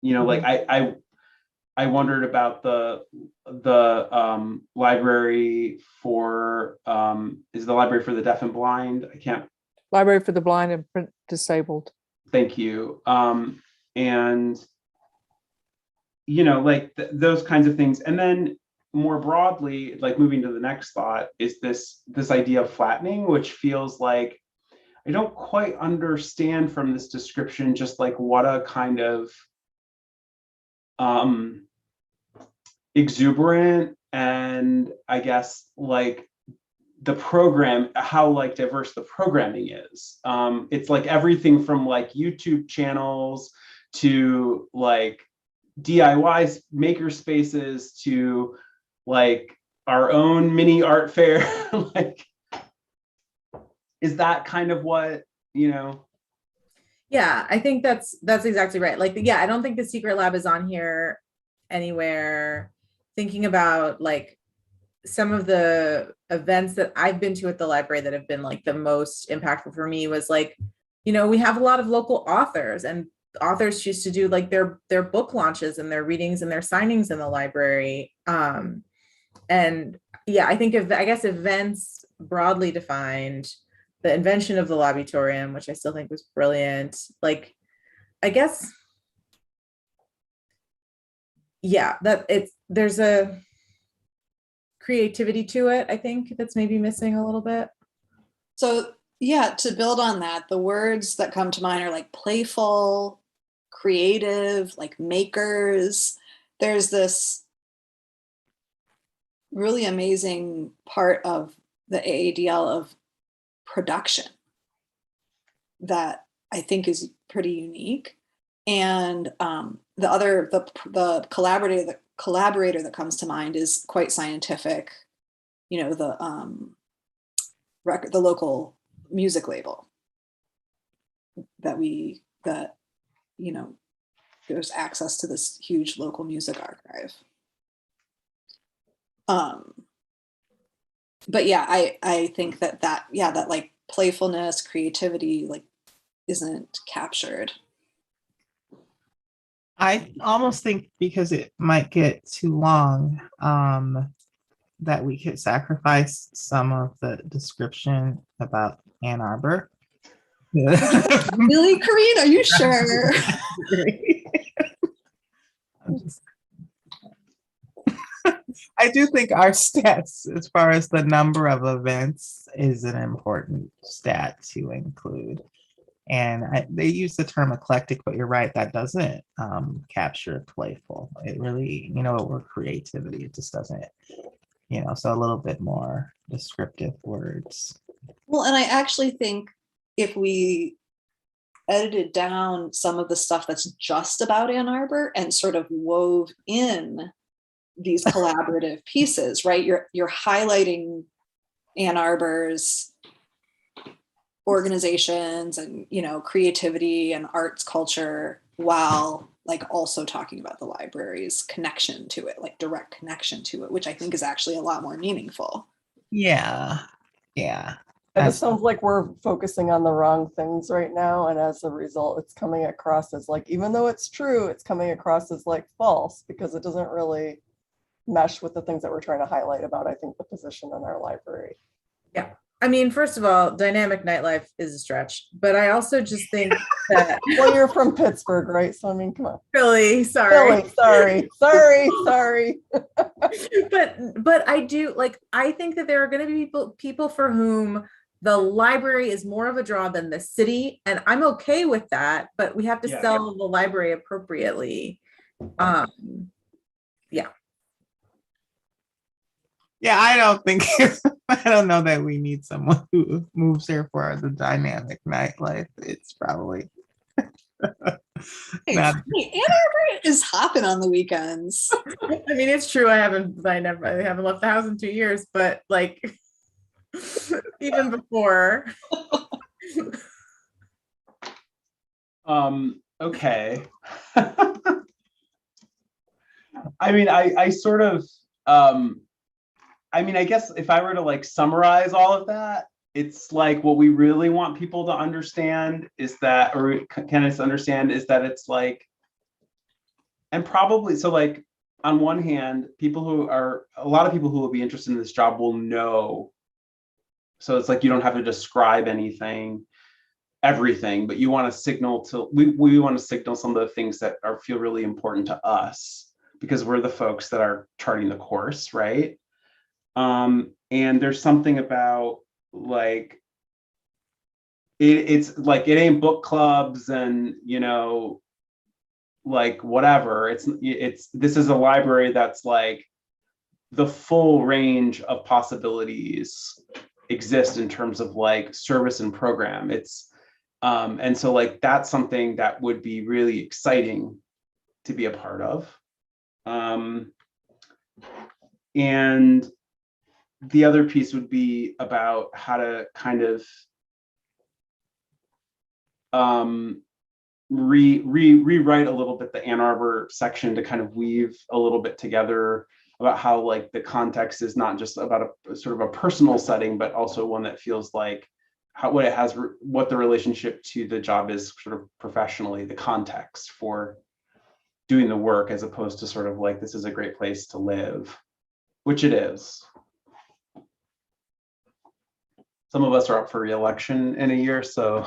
you know, like I wondered about the library for is the library for the deaf and blind. Library for the blind and print disabled. Thank you. And you know, like those kinds of things. And then more broadly, like moving to the next thought is this idea of flattening, which feels like I don't quite understand from this description just like what a kind of exuberant and I guess like the program, how like diverse the programming is. It's like everything from like YouTube channels to like DIY maker spaces to like our own mini art fair. Like, is that kind of what, you know? Yeah, I think that's exactly right. Like, yeah, I don't think the secret lab is on here anywhere. Thinking about like some of the events that I've been to at the library that have been like the most impactful for me was like, you know, we have a lot of local authors, and authors choose to do like their book launches and their readings and their signings in the library. And yeah, I think I guess events broadly defined, the invention of the Lobbytorium, which I still think was brilliant. Like, I guess, yeah, there's a creativity to it, I think, that's maybe missing a little bit. So yeah, to build on that, the words that come to mind are like playful, creative, like makers. There's this really amazing part of the AADL of production that I think is pretty unique. And the collaborator that comes to mind is quite scientific. You know, the local music label that you know, there's access to this huge local music archive. But yeah, I think that like playfulness, creativity, like isn't captured. I almost think because it might get too long, that we could sacrifice some of the description about Ann Arbor. Really, Corinne? Are you sure? I do think our stats, as far as the number of events, is an important stat to include. And they use the term eclectic, but you're right, that doesn't capture playful. It really, or creativity. It just doesn't, so a little bit more descriptive words. Well, and I actually think if we edited down some of the stuff that's just about Ann Arbor and sort of wove in these collaborative pieces, right? You're highlighting Ann Arbor's organizations and creativity and arts culture while like also talking about the library's connection to it, like direct connection to it, which I think is actually a lot more meaningful. Yeah. And it sounds like we're focusing on the wrong things right now. And as a result, it's coming across as like, even though it's true, it's coming across as like false because it doesn't really mesh with the things that we're trying to highlight about, I think, the position in our library. Yeah. I mean, first of all, dynamic nightlife is a stretch, but I also just think that. Well, you're from Pittsburgh, right? So, I mean, come on. Really, sorry. Sorry. But I do, like, I think that there are going to be people for whom the library is more of a draw than the city. And I'm okay with that, but we have to sell the library appropriately. Yeah, I don't know that we need someone who moves here for the dynamic nightlife. It's probably Hey, Ann Arbor is hopping on the weekends. I mean, it's true. I haven't left the house in 2 years, but like even before. Okay. I mean, I sort of, I guess if I were to like summarize all of that, it's like what we really want people to understand is that, or can us understand is that it's like, and probably, so like on one hand, a lot of people who will be interested in this job will know. So it's like, you don't have to describe everything, but you want to signal we want to signal some of the things that feel really important to us because we're the folks that are charting the course, right? And there's something about like it's like it ain't book clubs and like whatever. This is a library that's like the full range of possibilities exist in terms of like service and program. It's and so like that's something that would be really exciting to be a part of. And the other piece would be about how to kind of rewrite a little bit the Ann Arbor section to kind of weave a little bit together about how like the context is not just about a sort of a personal setting, but also one that feels like what the relationship to the job is sort of professionally, the context for doing the work as opposed to sort of like, this is a great place to live, which it is. Some of us are up for re-election in a year, so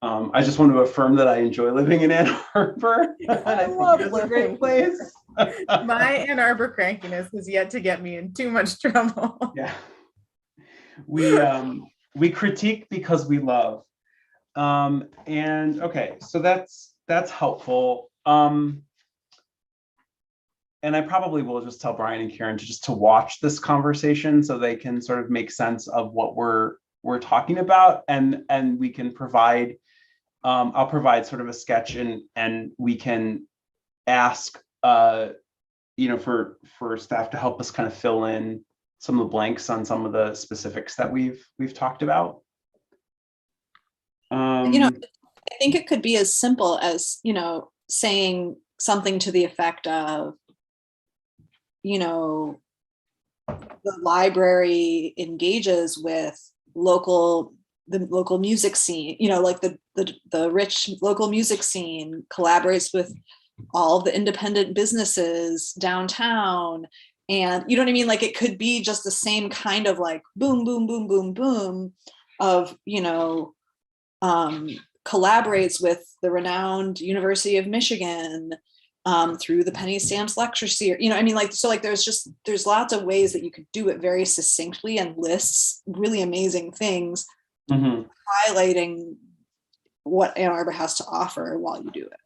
I just want to affirm that I enjoy living in Ann Arbor. I love it's a great place. My Ann Arbor crankiness has yet to get me in too much trouble. Yeah, we critique because we love, and okay, so that's helpful. And I probably will just tell Brian and Karen to watch this conversation so they can sort of make sense of what we're talking about, and we can provide. I'll provide sort of a sketch, and we can ask, for staff to help us kind of fill in some of the blanks on some of the specifics that we've talked about. I think it could be as simple as saying something to the effect of, the library engages with the local music scene, like the rich local music scene, collaborates with all the independent businesses downtown. And you know what I mean? Like it could be just the same kind of like boom, boom, boom, boom, boom of, collaborates with the renowned University of Michigan, through the penny stamps lecture series. You know, I mean, like, so like there's lots of ways that you could do it very succinctly and lists really amazing things, highlighting what Ann Arbor has to offer while you do it.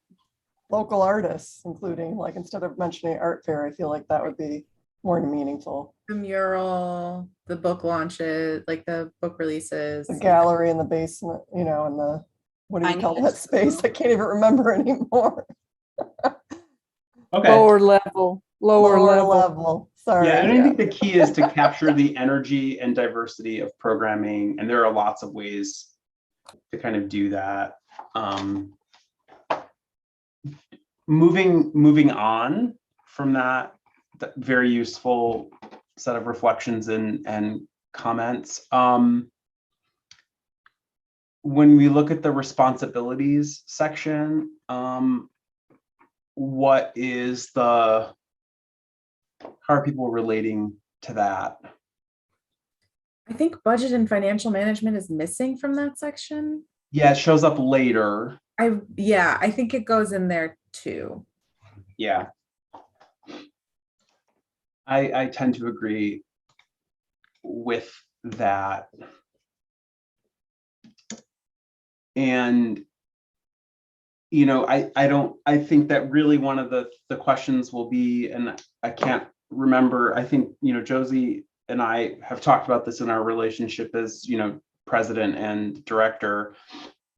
Local artists, including, like, instead of mentioning art fair, I feel like that would be more meaningful. The mural, the book launches, like the book releases. The gallery in the basement, you know, and the, what do you call Finance. that space? I can't even remember anymore. Okay. Lower level. Sorry. Yeah, and I think the key is to capture the energy and diversity of programming, and there are lots of ways to kind of do that. Moving on from that very useful set of reflections and comments. When we look at the responsibilities section, how are people relating to that? I think budget and financial management is missing from that section. Yeah, it shows up later. I think it goes in there too. Yeah. I tend to agree with that. And you know, I think that really one of the questions will be, and I can't remember, I think, you know, Josie and I have talked about this in our relationship as, you know, president and director.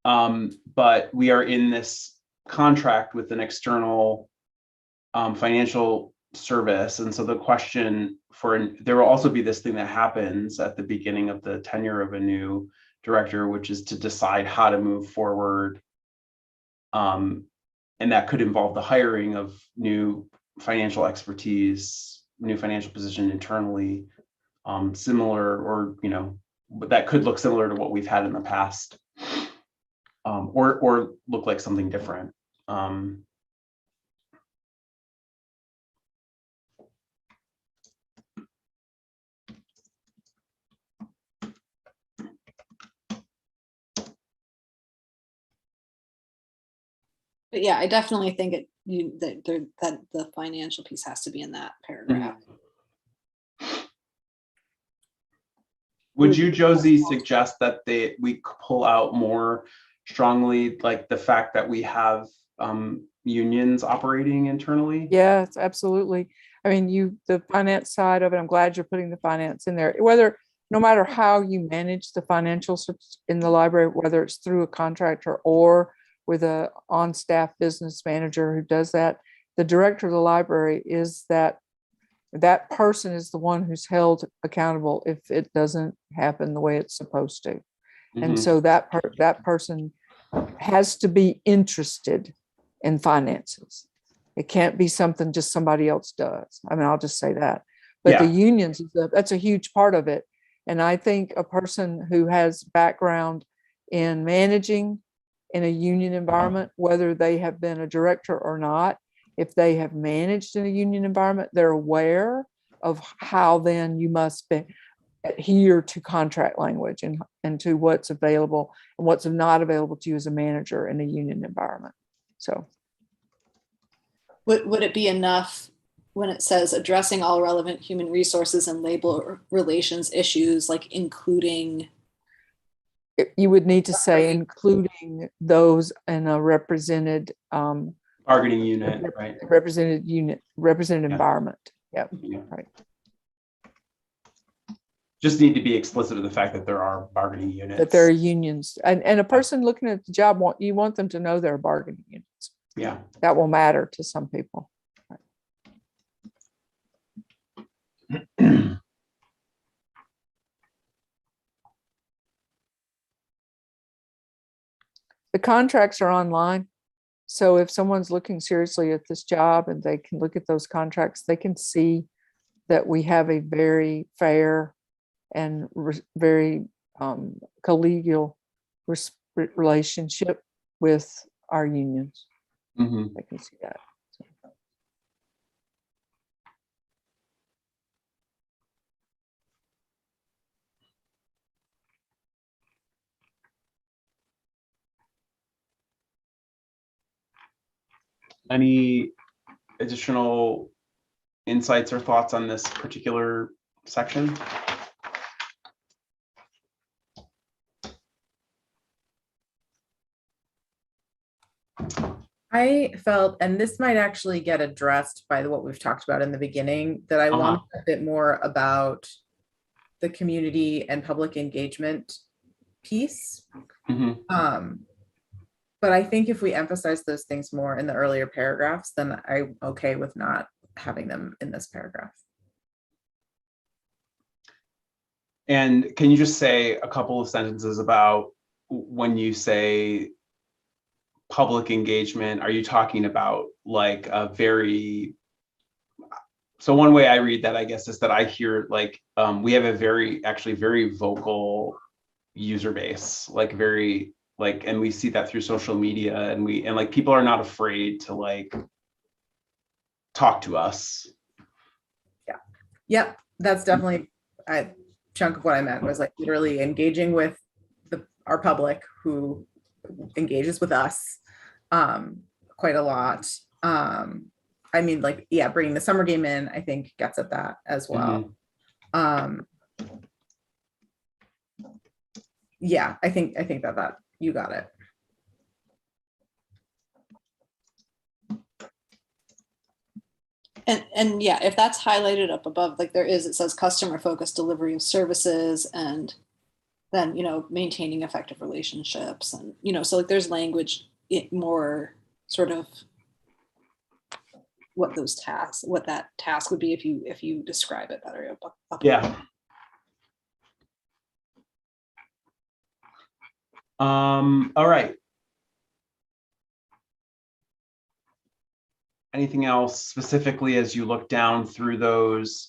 But we are in this contract with an external financial service. And so the question there will also be this thing that happens at the beginning of the tenure of a new director, which is to decide how to move forward. And that could involve the hiring of new financial expertise, new financial position internally, similar, or, you know, but that could look similar to what we've had in the past, or look like something different. But yeah, I definitely think that the financial piece has to be in that paragraph. Would you, Josie, suggest that we pull out more strongly, like the fact that we have unions operating internally? Yes, absolutely. I mean, the finance side of it, I'm glad you're putting the finance in there. No matter how you manage the financials in the library, whether it's through a contractor or with a on-staff business manager who does that, the director of the library is that person is the one who's held accountable if it doesn't happen the way it's supposed to. And so that person has to be interested in finances. It can't be something just somebody else does. I mean, I'll just say that. But the unions, that's a huge part of it. And I think a person who has background in managing in a union environment, whether they have been a director or not, if they have managed in a union environment, they're aware of how then you must adhere to contract language and to what's available and what's not available to you as a manager in a union environment. So would it be enough when it says addressing all relevant human resources and labor relations issues, like including? You would need to say including those in a represented bargaining unit, right? Represented environment. Yep. Yeah. Right. Just need to be explicit of the fact that there are bargaining units. That there are unions, and a person looking at the job you want them to know there are bargaining units. Yeah. That will matter to some people. Right. The contracts are online. So if someone's looking seriously at this job and they can look at those contracts, they can see that we have a very fair and very collegial relationship with our unions. I can see that. Any additional insights or thoughts on this particular section? I felt, and this might actually get addressed by what we've talked about in the beginning, that I want a bit more about the community and public engagement piece. But I think if we emphasize those things more in the earlier paragraphs, then I'm okay with not having them in this paragraph. And can you just say a couple of sentences about when you say public engagement, are you talking about like a very, so one way I read that, I guess, is that I hear like, we have a very vocal user base, like very, like, and we see that through social media, and like people are not afraid to like talk to us. Yeah. Yep. That's definitely a chunk of what I meant, was like literally engaging with our public who engages with us quite a lot. I mean, like, yeah, bringing the summer game in, I think gets at that as well. Yeah, I think that you got it. And yeah, if that's highlighted up above, like there is, it says customer focused delivery of services, and then, you know, maintaining effective relationships, and, you know, so like there's language more sort of what those tasks, what that task would be if you describe it better. Yeah. All right. Anything else specifically as you look down through those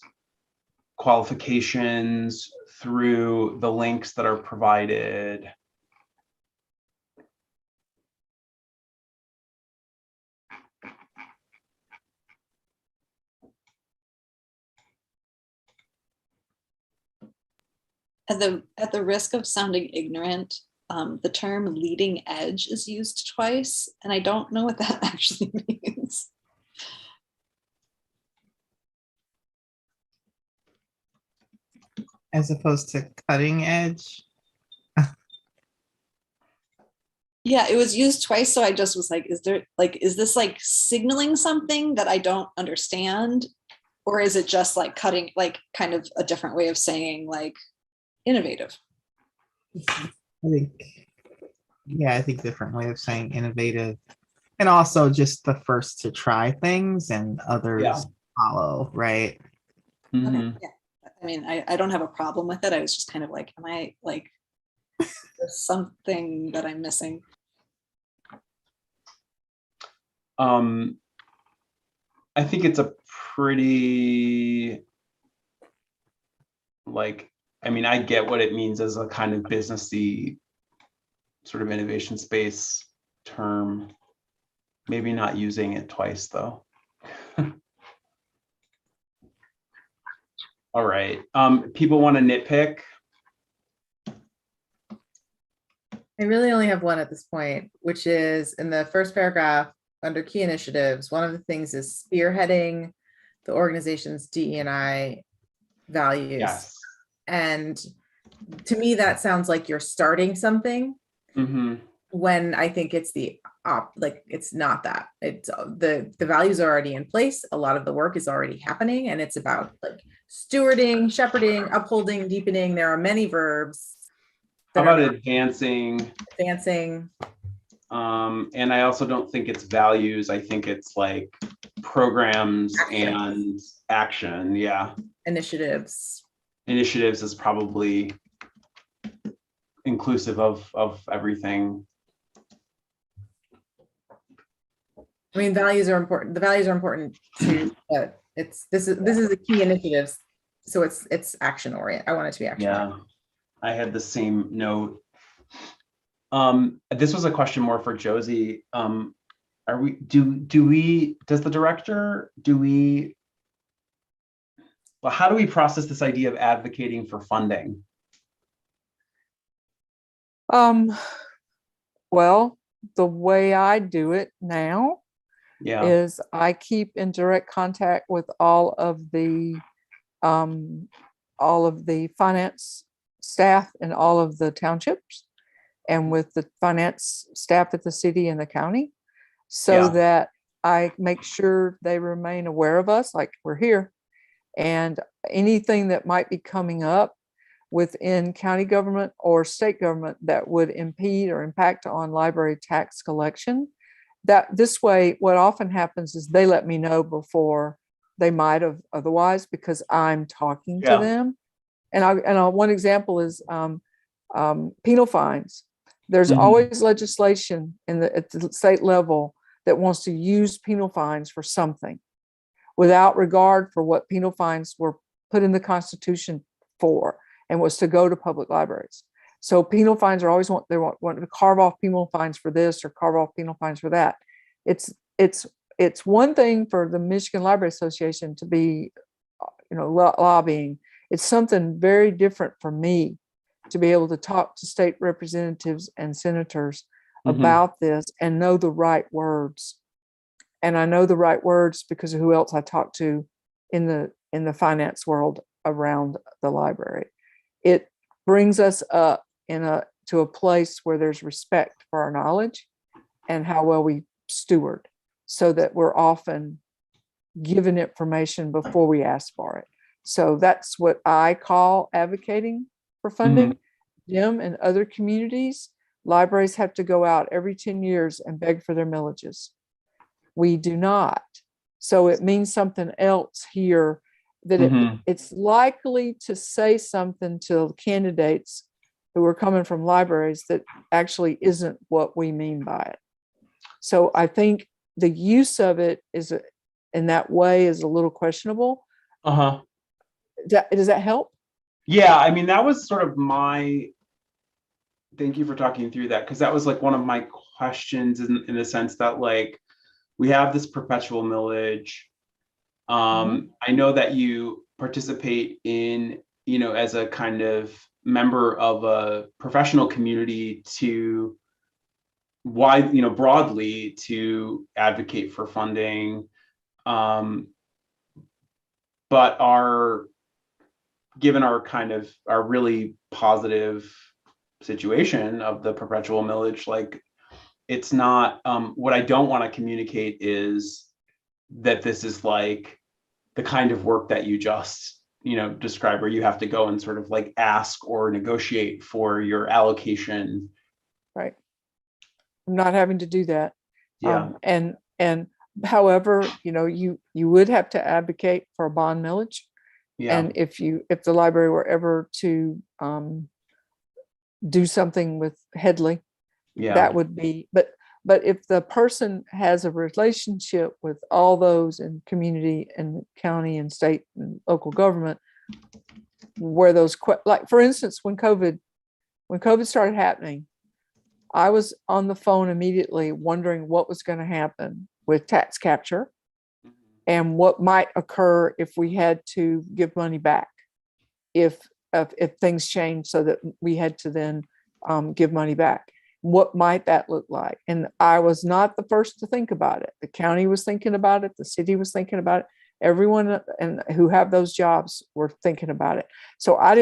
qualifications, through the links that are provided? At the risk of sounding ignorant, the term leading edge is used twice, and I don't know what that actually means. As opposed to cutting edge. Yeah, it was used twice, so I just was like, is this like signaling something that I don't understand? Or is it just like cutting, like kind of a different way of saying like innovative? I think different way of saying innovative, and also just the first to try things and others follow, right? Okay, yeah. I mean, I don't have a problem with it. I was just kind of like, am I like, there's something that I'm missing? I think it's a pretty, like, I mean, I get what it means as a kind of businessy sort of innovation space term. Maybe not using it twice though. All right. People want to nitpick? I really only have one at this point, which is in the first paragraph under key initiatives. One of the things is spearheading the organization's DE&I values. Yes. And to me, that sounds like you're starting something when I think it's it's not that. It's the values are already in place. A lot of the work is already happening, and it's about like stewarding, shepherding, upholding, deepening. There are many verbs. How about advancing? Advancing. And I also don't think it's values. I think it's like programs and action. Yeah. Initiatives. Initiatives is probably inclusive of everything. I mean, values are important. The values are important too, but this is a key initiatives, so it's action oriented. I want it to be action. Yeah, I had the same note. This was a question more for Josie. Does the director, well, how do we process this idea of advocating for funding? Well, the way I do it now Yeah. is I keep in direct contact with all of the finance staff in all of the townships and with the finance staff at the city and the county, so Yeah. that I make sure they remain aware of us, like we're here, and anything that might be coming up within county government or state government that would impede or impact on library tax collection. That this way, what often happens is they let me know before they might have otherwise, because I'm talking to Yeah. them. And one example is penal fines. There's Mhm. always legislation at the state level that wants to use penal fines for something, without regard for what penal fines were put in the Constitution for, and was to go to public libraries. So penal fines are always want to carve off penal fines for this or carve off penal fines for that. It's one thing for the Michigan Library Association to be, lobbying. It's something very different for me to be able to talk to state representatives and senators about this and know the right words. And I know the right words because of who else I talk to in the finance world around the library. It brings us up to a place where there's respect for our knowledge and how well we steward, so that we're often given information before we ask for it. So that's what I call advocating for funding. Jim and other communities, libraries have to go out every 10 years and beg for their millages. We do not. So it means something else here, that it's likely to say something to candidates who are coming from libraries that actually isn't what we mean by it. So I think the use of it is in that way is a little questionable. Does that help? Yeah, I mean, that was sort of thank you for talking through that, because that was like one of my questions in the sense that, like, we have this perpetual millage. I know that you participate in, as a kind of member of a professional community to broadly to advocate for funding, but given our really positive situation of the perpetual millage, like, it's not, what I don't want to communicate is that this is like the kind of work that you just, describe, where you have to go and sort of like ask or negotiate for your allocation. Right. I'm not having to do that. Yeah. And however, you would have to advocate for a bond millage. Yeah. And if the library were ever to do something with Headley, that would be, but if the person has a relationship with all those in community and county and state and local government, where those, like for instance, when COVID started happening, I was on the phone immediately wondering what was going to happen with tax capture and what might occur if we had to give money back, if things changed so that we had to then give money back. What might that look like? And I was not the first to think about it. The county was thinking about it. The city was thinking about it. Everyone who have those jobs were thinking about it. So I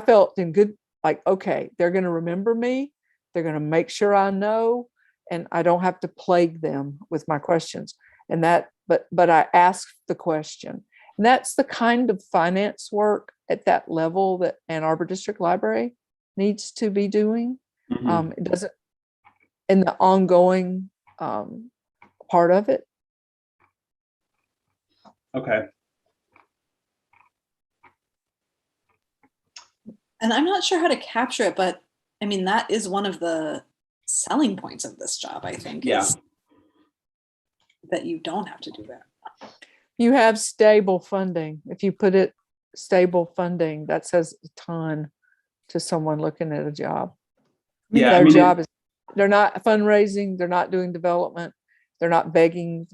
felt in good, like, okay, they're going to remember me. They're going to make sure I know, and I don't have to plague them with my questions. And but I asked the question. And that's the kind of finance work at that level that Ann Arbor District Library needs to be doing. It doesn't, in the ongoing part of it. Okay. And I'm not sure how to capture it, but I mean, that is one of the selling points of this job, I think, is that you don't have to do that. You have stable funding. If you put it stable funding, that says a ton to someone looking at a job. Yeah, their job is, they're not fundraising, they're not doing development, they're not begging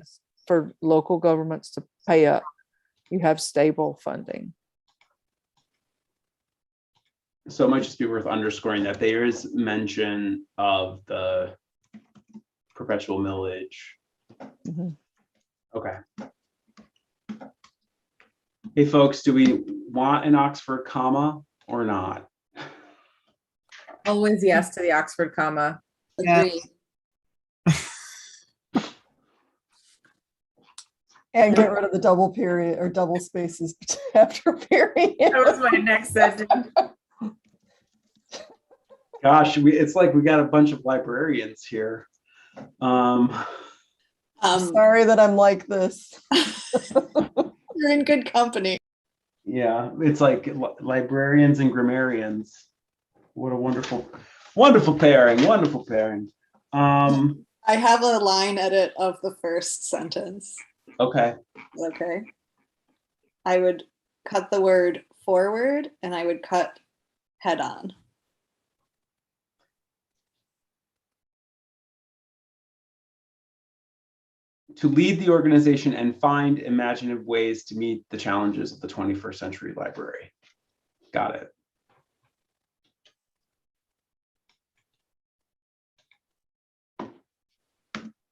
for local governments to pay up. You have stable funding. So it might just be worth underscoring that there is mention of the perpetual millage Okay. Hey, folks, do we want an Oxford comma or not? Always yes to the Oxford comma. Yeah. Agree. And get rid of the double period or double spaces after period. That was my next sentence. Gosh, it's like we got a bunch of librarians here. Sorry that I'm like this. You're in good company. Yeah, it's like librarians and grammarians. What a wonderful, wonderful pairing, wonderful pairing. I have a line edit of the first sentence. Okay. Okay. I would cut the word forward and I would cut head on. To lead the organization and find imaginative ways to meet the challenges of the 21st century library. Got it.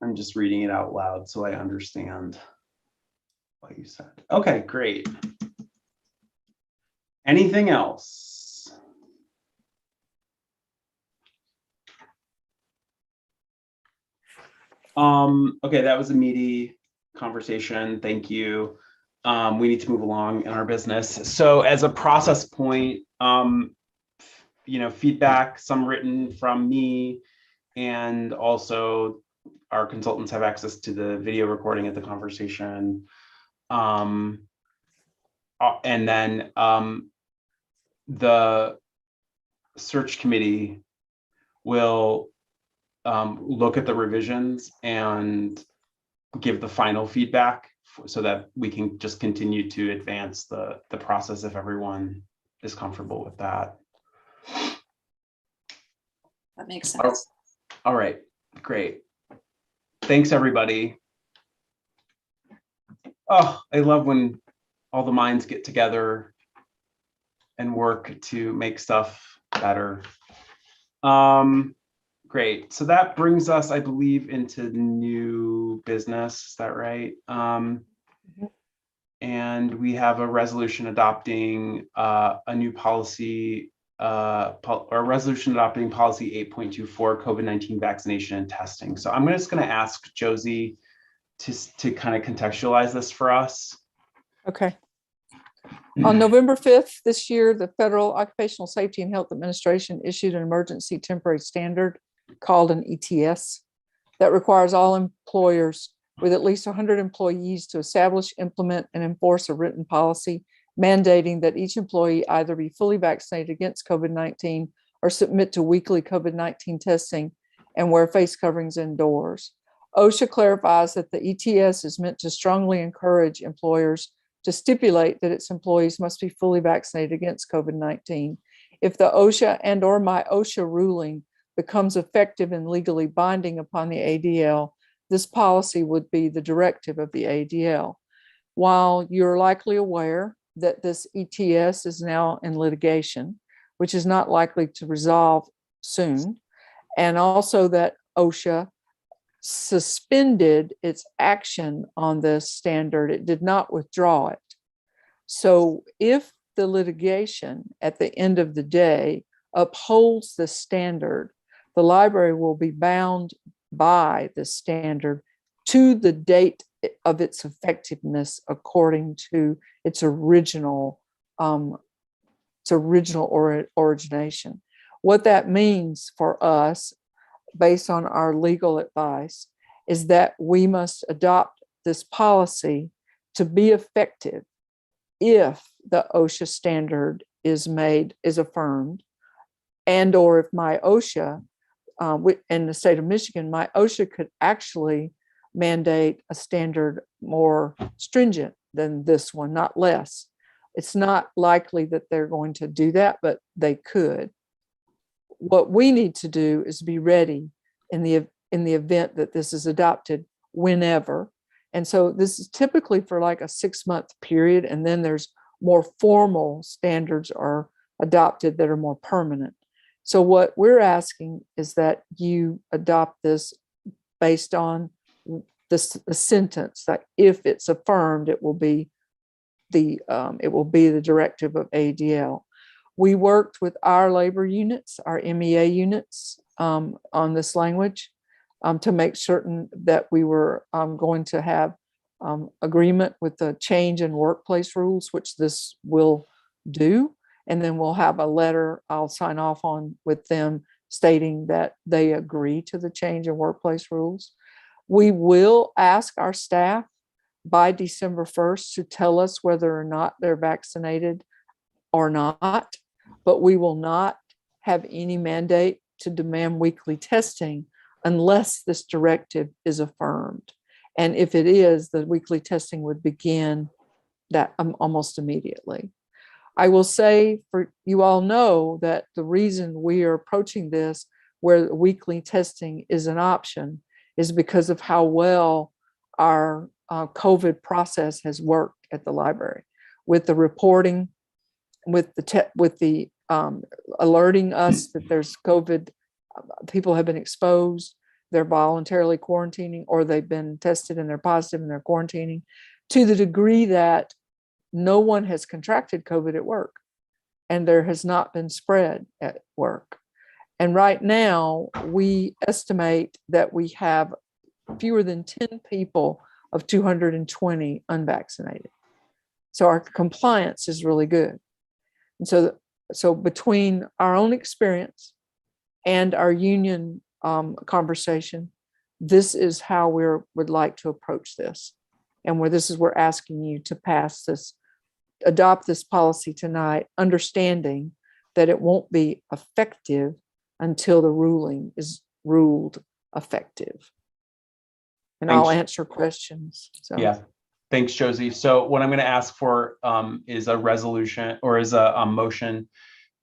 I'm just reading it out loud so I understand what you said. Okay, great. Anything else? Okay, that was a meaty conversation. Thank you. We need to move along in our business. So as a process point, feedback, some written from me, and also our consultants have access to the video recording of the conversation. And then the search committee will look at the revisions and give the final feedback so that we can just continue to advance the process if everyone is comfortable with that. That makes sense. All right, great. Thanks, everybody. Oh, I love when all the minds get together and work to make stuff better. Great. So that brings us, I believe, into new business. Is that right? And we have a resolution adopting a new policy, or a resolution adopting policy 8.24, COVID-19 vaccination and testing. So I'm just going to ask Josie to kind of contextualize this for us. Okay. On November 5th this year, the Federal Occupational Safety and Health Administration issued an emergency temporary standard called an ETS that requires all employers with at least 100 employees to establish, implement, and enforce a written policy mandating that each employee either be fully vaccinated against COVID-19 or submit to weekly COVID-19 testing and wear face coverings indoors. OSHA clarifies that the ETS is meant to strongly encourage employers to stipulate that its employees must be fully vaccinated against COVID-19. If the OSHA and or my OSHA ruling becomes effective and legally binding upon the ADL, this policy would be the directive of the ADL. While you're likely aware that this ETS is now in litigation, which is not likely to resolve soon, and also that OSHA suspended its action on this standard, it did not withdraw it. So if the litigation at the end of the day upholds the standard, the library will be bound by the standard to the date of its effectiveness according to its original origination. What that means for us, based on our legal advice, is that we must adopt this policy to be effective if the OSHA standard is affirmed, and or if my OSHA, in the state of Michigan, my OSHA could actually mandate a standard more stringent than this one, not less. It's not likely that they're going to do that, but they could. What we need to do is be ready in the event that this is adopted whenever. And so this is typically for like a 6-month period, and then there's more formal standards are adopted that are more permanent. So what we're asking is that you adopt this based on the sentence that if it's affirmed, it will be the directive of AADL. We worked with our labor units, our MEA units, on this language to make certain that we were going to have agreement with the change in workplace rules, which this will do. And then we'll have a letter I'll sign off on with them stating that they agree to the change in workplace rules. We will ask our staff by December 1st to tell us whether or not they're vaccinated or not, but we will not have any mandate to demand weekly testing unless this directive is affirmed. And if it is, the weekly testing would begin that almost immediately. I will say, for you all know that the reason we are approaching this where weekly testing is an option is because of how well our COVID process has worked at the library, with the reporting, with the alerting us that there's COVID, people have been exposed, they're voluntarily quarantining, or they've been tested and they're positive and they're quarantining, to the degree that no one has contracted COVID at work and there has not been spread at work. And right now, we estimate that we have fewer than 10 people of 220 unvaccinated. So our compliance is really good. And so between our own experience and our union conversation, this is how we would like to approach this. And we're asking you to pass this, adopt this policy tonight, understanding that it won't be effective until the ruling is ruled effective. And Thanks. I'll answer questions. So. Yeah, thanks, Josie. So what I'm going to ask for is a resolution, or is a motion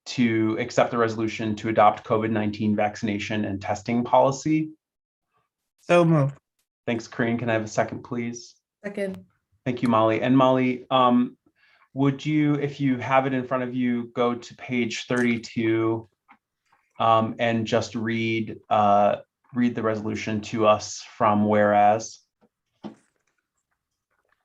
to accept the resolution to adopt COVID-19 vaccination and testing policy. So moved. Thanks, Corinne. Can I have a second, please? Second. Thank you, Molly. And Molly, would you, if you have it in front of you, go to page 32 and just read the resolution to us from whereas.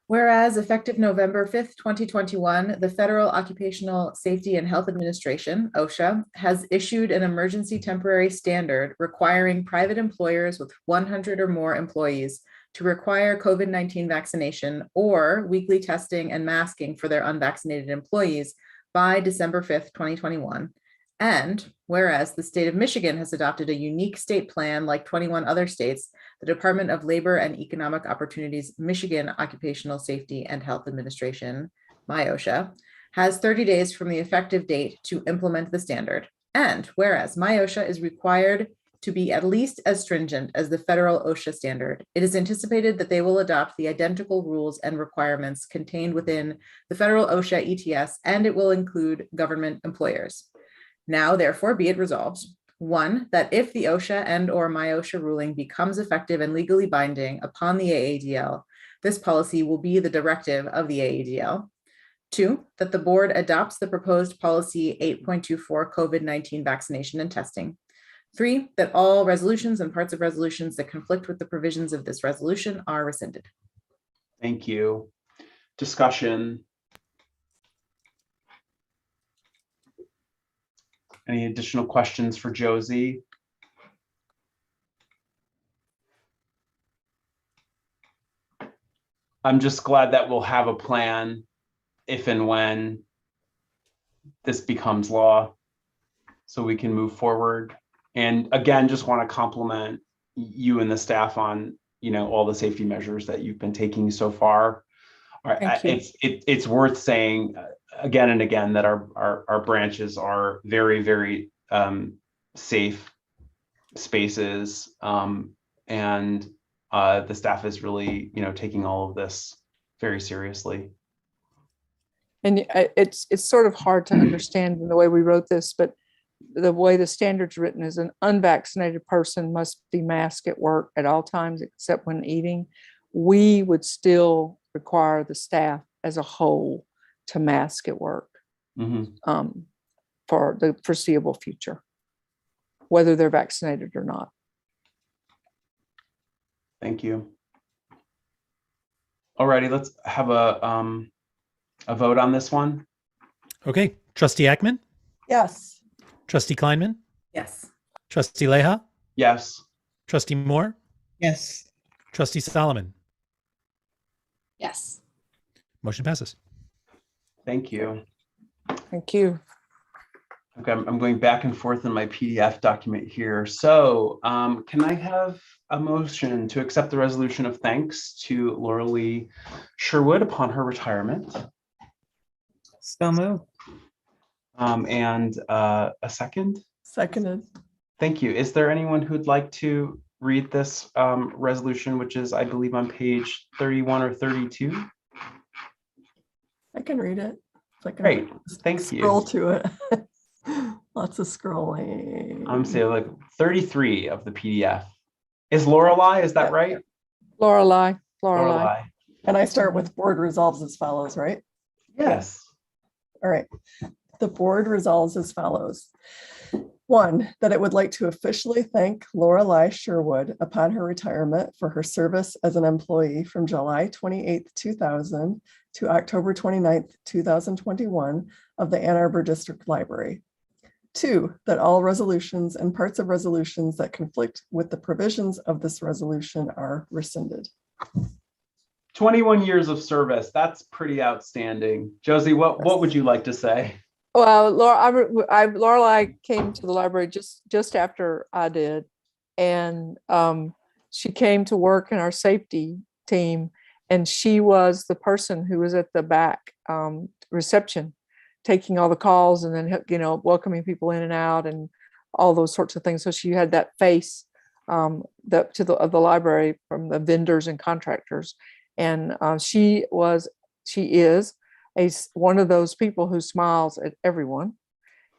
Whereas effective November 5th, 2021, the Federal Occupational Safety and Health Administration, OSHA, has issued an emergency temporary standard requiring private employers with 100 or more employees to require COVID-19 vaccination or weekly testing and masking for their unvaccinated employees by December 5th, 2021. And whereas the state of Michigan has adopted a unique state plan like 21 other states, the Department of Labor and Economic Opportunities Michigan Occupational Safety and Health Administration, MIOSHA, has 30 days from the effective date to implement the standard. And whereas MIOSHA is required to be at least as stringent as the federal OSHA standard, it is anticipated that they will adopt the identical rules and requirements contained within the federal OSHA ETS, and it will include government employers. Now, therefore, be it resolved, 1, that if the OSHA and or MIOSHA ruling becomes effective and legally binding upon the AADL, this policy will be the directive of the AADL. 2, that the board adopts the proposed policy 8.24 COVID-19 vaccination and testing. 3, that all resolutions and parts of resolutions that conflict with the provisions of this resolution are rescinded. Thank you. Discussion. Any additional questions for Josie? I'm just glad that we'll have a plan if and when this becomes law, so we can move forward. And again, just want to compliment you and the staff on, all the safety measures that you've been taking so far. It's worth saying again and again that our branches are very, very safe spaces, and the staff is really, taking all of this very seriously. And it's sort of hard to understand in the way we wrote this, but the way the standard's written is an unvaccinated person must be masked at work at all times except when eating. We would still require the staff as a whole to mask at work for the foreseeable future, whether they're vaccinated or not. Thank you. Alrighty, let's have a vote on this one. Okay. Trustee Ackman, Yes. Trustee Kleinman, Yes. Trustee Leha, Yes. Trustee Moore, Yes. Trustee Solomon. Yes. Motion passes. Thank you. Thank you. Okay, I'm going back and forth in my PDF document here. So can I have a motion to accept the resolution of thanks to Laura Lee Sherwood upon her retirement? So moved. And a second? Seconded. Thank you. Is there anyone who'd like to read this resolution, which is, I believe, on page 31 or 32? I can read it. If I can Great, thank scroll you. to it. Lots of scrolling. I'm saying like 33 of the PDF. Is Lorelei, is that Yeah. right? Lorelei. And I start with board resolves as follows, right? Yes. All right. The board resolves as follows. 1, that it would like to officially thank Lorelei Sherwood upon her retirement for her service as an employee from July 28th, 2000 to October 29th, 2021 of the Ann Arbor District Library. 2, that all resolutions and parts of resolutions that conflict with the provisions of this resolution are rescinded. 21 years of service. That's pretty outstanding. Josie, what would you like to say? Well, Lorelei came to the library just after I did, and she came to work in our safety team, and she was the person who was at the back reception, taking all the calls and then welcoming people in and out and all those sorts of things. So she had that face of the library from the vendors and contractors, and she is one of those people who smiles at everyone,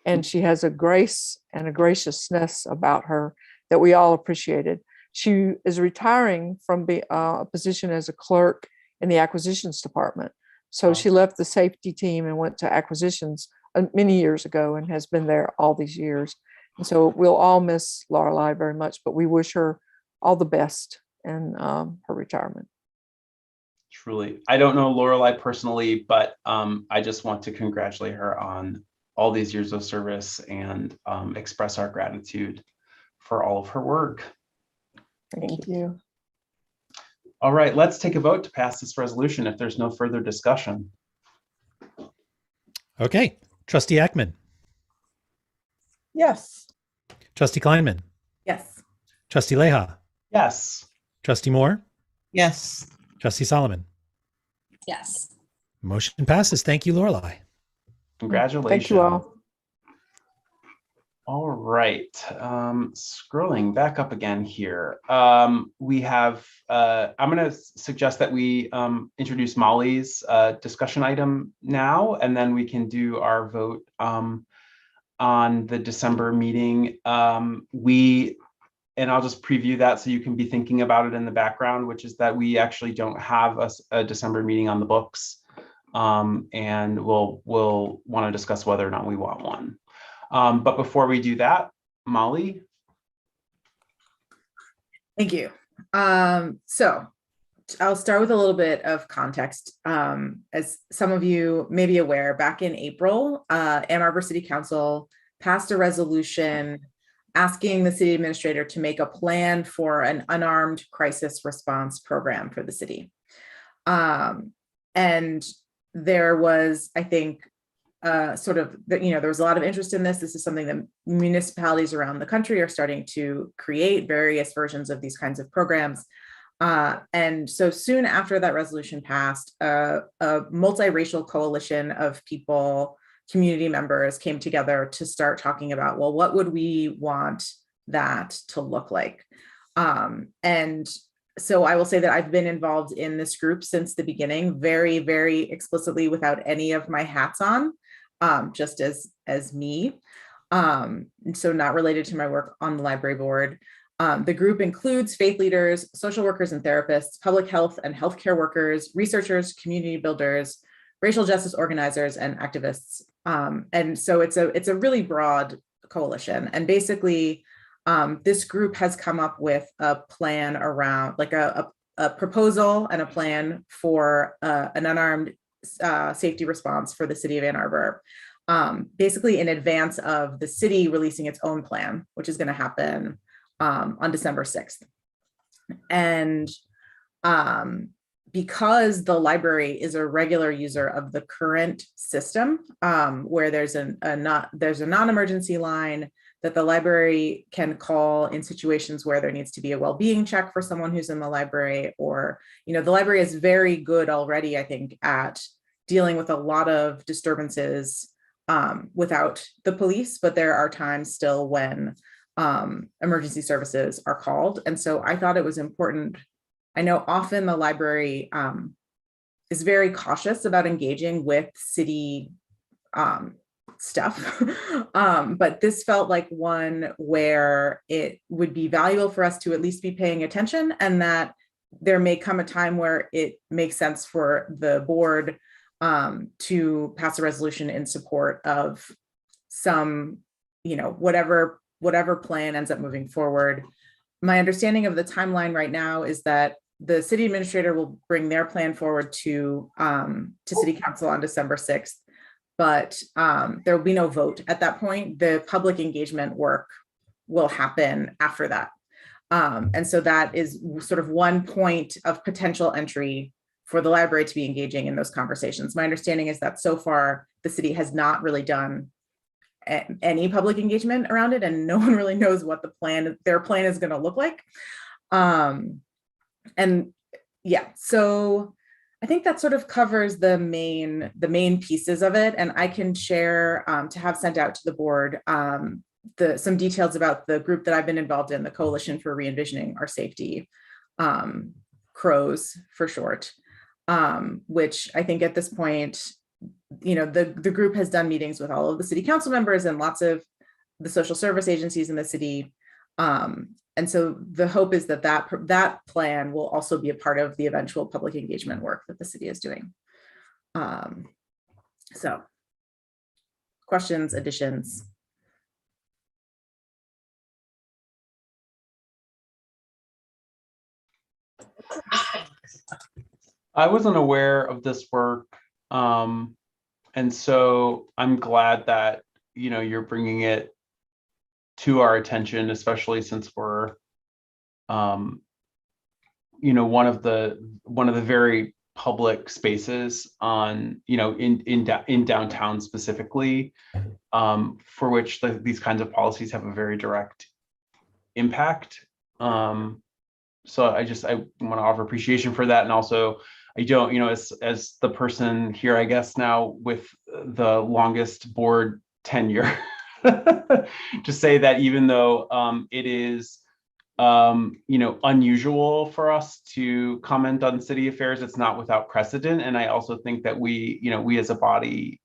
and she has a grace and a graciousness about her that we all appreciated. She is retiring from a position as a clerk in the acquisitions department. So she left the safety team and went to acquisitions many years ago and has been there all these years. And so we'll all miss Lorelei very much, but we wish her all the best in her retirement. Truly. I don't know Lorelei personally, but I just want to congratulate her on all these years of service and express our gratitude for all of her work. Thank you. All right, let's take a vote to pass this resolution if there's no further discussion. Okay. Trustee Ackman, Yes. Trustee Kleinman, Yes. Trustee Leha, Yes. Trustee Moore, Yes. Trustee Solomon. Yes. Motion passes. Thank you, Lorelei. Congratulations. Thank you all. All right, scrolling back up again here. We have, I'm going to suggest that we introduce Molly's discussion item now, and then we can do our vote on the December meeting. And I'll just preview that so you can be thinking about it in the background, which is that we actually don't have a December meeting on the books. And we'll want to discuss whether or not we want one. But before we do that, Molly. Thank you. So I'll start with a little bit of context. As some of you may be aware, back in April, Ann Arbor City Council passed a resolution asking the city administrator to make a plan for an unarmed crisis response program for the city. And there was, I think, there was a lot of interest in this. This is something that municipalities around the country are starting to create various versions of these kinds of programs. And so soon after that resolution passed, a multiracial coalition of people, community members, came together to start talking about, well, what would we want that to look like? And so I will say that I've been involved in this group since the beginning, very, very explicitly without any of my hats on, just as me. And so not related to my work on the library board. The group includes faith leaders, social workers and therapists, public health and healthcare workers, researchers, community builders, racial justice organizers, and activists. And so it's a really broad coalition. And basically, this group has come up with a plan around, like a a proposal and a plan for an unarmed safety response for the city of Ann Arbor, basically in advance of the city releasing its own plan, which is going to happen on December 6th. And because the library is a regular user of the current system, where there's a non-emergency line that the library can call in situations where there needs to be a well-being check for someone who's in the library, or, the library is very good already, I think, at dealing with a lot of disturbances without the police, but there are times still when emergency services are called. And so I thought it was important. I know often the library is very cautious about engaging with city stuff, but this felt like one where it would be valuable for us to at least be paying attention, and that there may come a time where it makes sense for the board to pass a resolution in support of some, whatever plan ends up moving forward. My understanding of the timeline right now is that the city administrator will bring their plan forward to city council on December 6th, but there will be no vote at that point. The public engagement work will happen after that. And so that is sort of one point of potential entry for the library to be engaging in those conversations. My understanding is that so far the city has not really done any public engagement around it, and no one really knows what their plan is going to look like. And yeah, so I think that sort of covers the main pieces of it. And I can share to have sent out to the board some details about the group that I've been involved in, the Coalition for Re-envisioning Our Safety, CROWS for short, which I think at this point, the group has done meetings with all of the city council members and lots of the social service agencies in the city. And so the hope is that plan will also be a part of the eventual public engagement work that the city is doing. So questions, additions? I wasn't aware of this work. And so I'm glad that, you're bringing it to our attention, especially since we're, one of the very public spaces on, in downtown specifically, for which these kinds of policies have a very direct impact. So I want to offer appreciation for that. And also I don't, as the person here, I guess now with the longest board tenure, to say that even though it is, unusual for us to comment on city affairs, it's not without precedent. And I also think that we as a body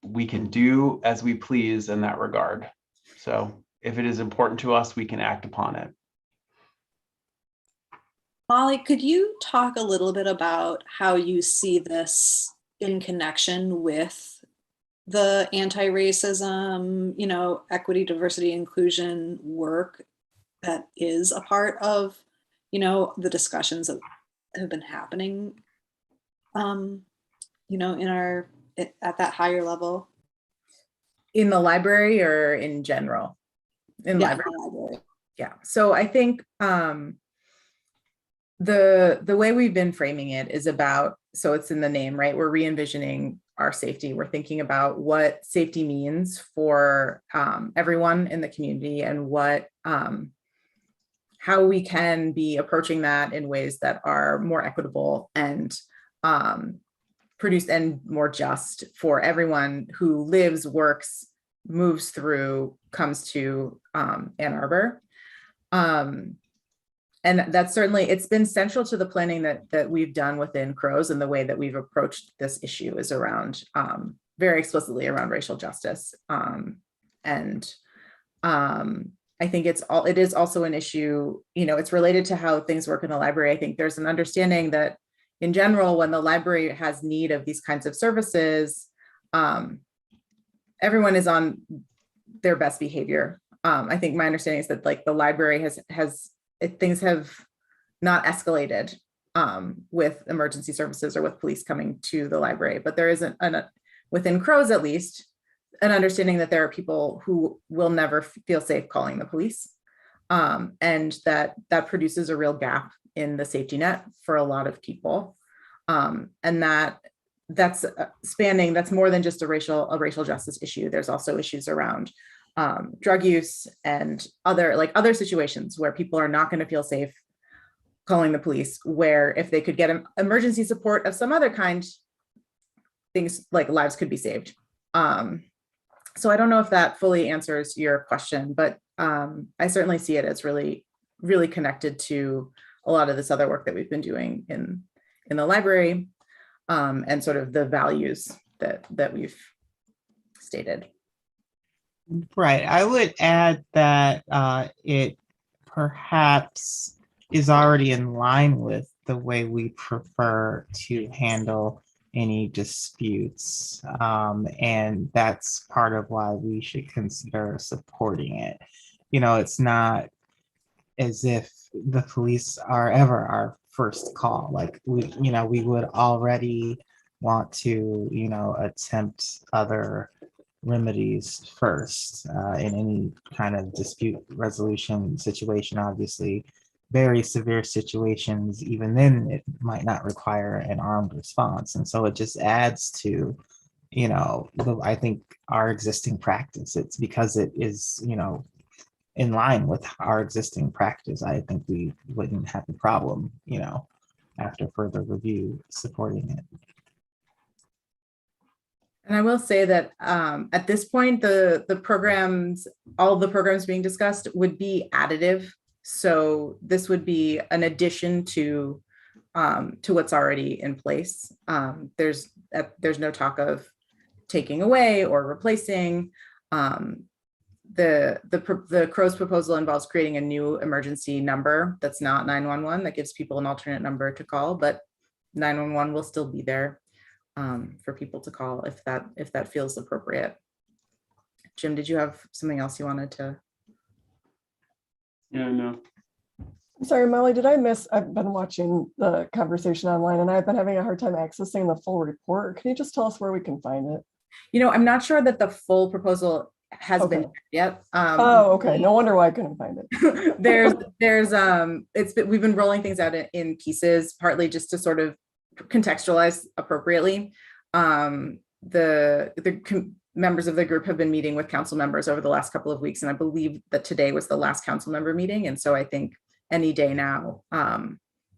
we can do as we please in that regard. So if it is important to us, we can act upon it. Molly, could you talk a little bit about how you see this in connection with the anti-racism, equity, diversity, inclusion work that is a part of, the discussions that have been happening, at that higher level? In the library or in general? Library. Yeah. So I think the way we've been framing it is about, so it's in the name, right? We're re-envisioning our safety. We're thinking about what safety means for everyone in the community, and how we can be approaching that in ways that are more equitable and produced and more just for everyone who lives, works, moves through, comes to Ann Arbor. And that's certainly, it's been central to the planning that we've done within CROWS, and the way that we've approached this issue is around, very explicitly around racial justice. I think it is also an issue, it's related to how things work in the library. I think there's an understanding that in general, when the library has need of these kinds of services, everyone is on their best behavior. I think my understanding is that the library things have not escalated with emergency services or with police coming to the library, but there isn't within Crows at least an understanding that there are people who will never feel safe calling the police, and that produces a real gap in the safety net for a lot of people, and that's spanning, that's more than just a racial justice issue. There's also issues around drug use and other situations where people are not going to feel safe calling the police, where if they could get emergency support of some other kind, things like lives could be saved. So I don't know if that fully answers your question, but I certainly see it as really, really connected to a lot of this other work that we've been doing in the library, and sort of the values that we've stated. Right. I would add that it perhaps is already in line with the way we prefer to handle any disputes. And that's part of why we should consider supporting it. You know, it's not as if the police are ever our first call. Like we would already want to, attempt other remedies first in any kind of dispute resolution situation. Obviously, very severe situations, even then it might not require an armed response. And so it just adds to, I think our existing practice. It's because it is, in line with our existing practice. I think we wouldn't have a problem, after further review, supporting it. And I will say that at this point, the programs, all of the programs being discussed would be additive. So this would be an addition to what's already in place. There's no talk of taking away or replacing. The Crow's proposal involves creating a new emergency number that's not 911, that gives people an alternate number to call, but 911 will still be there for people to call if that feels appropriate. Jim, did you have something else you wanted to? Yeah, no. I'm sorry, Molly, did I miss? I've been watching the conversation online and I've been having a hard time accessing the full report. Can you just tell us where we can find it? I'm not sure that the full proposal has been yet. Oh, okay. No wonder why I couldn't find it. We've been rolling things out in pieces, partly just to sort of contextualize appropriately. The members of the group have been meeting with council members over the last couple of weeks, and I believe that today was the last council member meeting. And so I think any day now,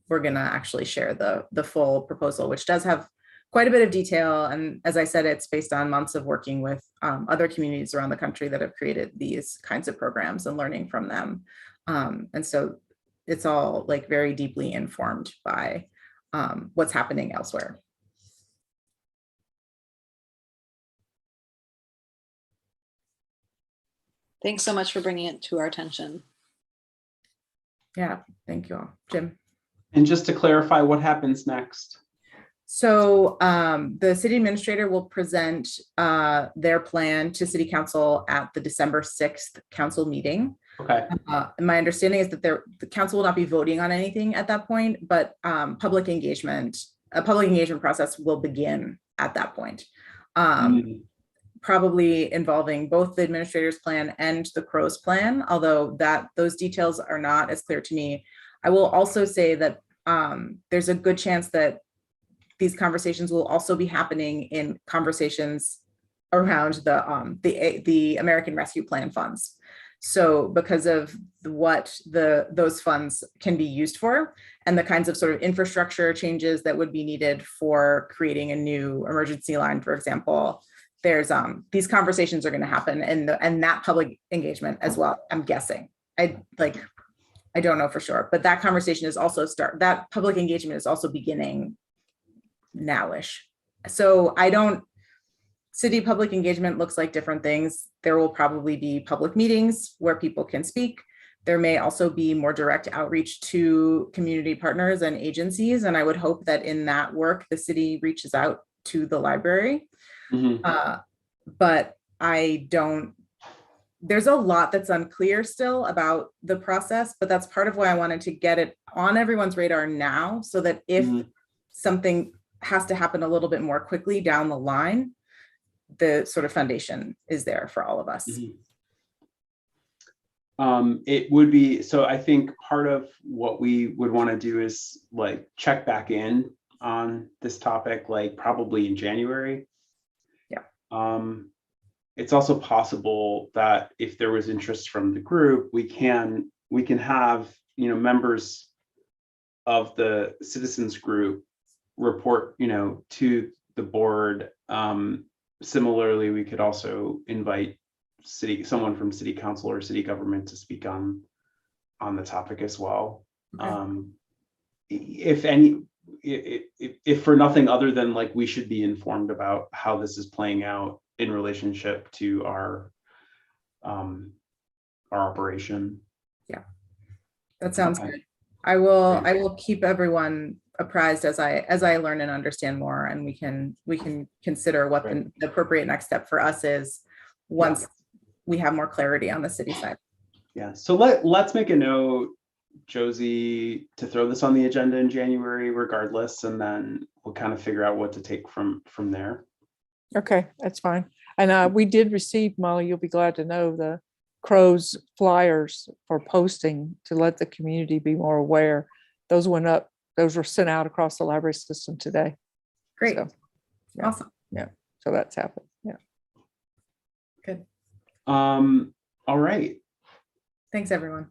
we're going to actually share the full proposal, which does have quite a bit of detail. And as I said, it's based on months of working with other communities around the country that have created these kinds of programs and learning from them. And so it's all like very deeply informed by what's happening elsewhere. Thanks so much for bringing it to our attention. Yeah, thank you all. Jim. And just to clarify, what happens next? So the city administrator will present their plan to city council at the December 6th council meeting. Okay. My understanding is that the council will not be voting on anything at that point, but a public engagement process will begin at that point. Probably involving both the administrator's plan and the Crow's plan, although those details are not as clear to me. I will also say that there's a good chance that these conversations will also be happening in conversations around the American Rescue Plan funds. So because of what those funds can be used for and the kinds of sort of infrastructure changes that would be needed for creating a new emergency line, for example, there's these conversations are going to happen and that public engagement as well. I'm guessing. I don't know for sure, but that conversation is also that public engagement is also beginning nowish. So city public engagement looks like different things. There will probably be public meetings where people can speak. There may also be more direct outreach to community partners and agencies. And I would hope that in that work, the city reaches out to the library. But I don't there's a lot that's unclear still about the process, but that's part of why I wanted to get it on everyone's radar now, so that if something has to happen a little bit more quickly down the line, the sort of foundation is there for all of us. It would be, so I think part of what we would want to do is like check back in on this topic, like probably in January. Yeah. It's also possible that if there was interest from the group, we can have, you know, members of the citizens group report, you know, to the board. Similarly, we could also invite someone from city council or city government to speak on the topic as well. Okay. If for nothing other than like we should be informed about how this is playing out in relationship to our operation. Yeah, that sounds Okay. good. I will keep everyone apprised as I learn and understand more, and we can consider what the appropriate next step for us is once we have more clarity on the city side. Yeah, so let's make a note, Josie, to throw this on the agenda in January regardless, and then we'll kind of figure out what to take from there. Okay, that's fine. And we did receive, Molly, you'll be glad to know, the Crows flyers for posting to let the community be more aware. Those went up, those were sent out across the library system today. Great. So, yeah. Awesome. Yeah, so that's happened. Yeah. Good. All right. Thanks, everyone.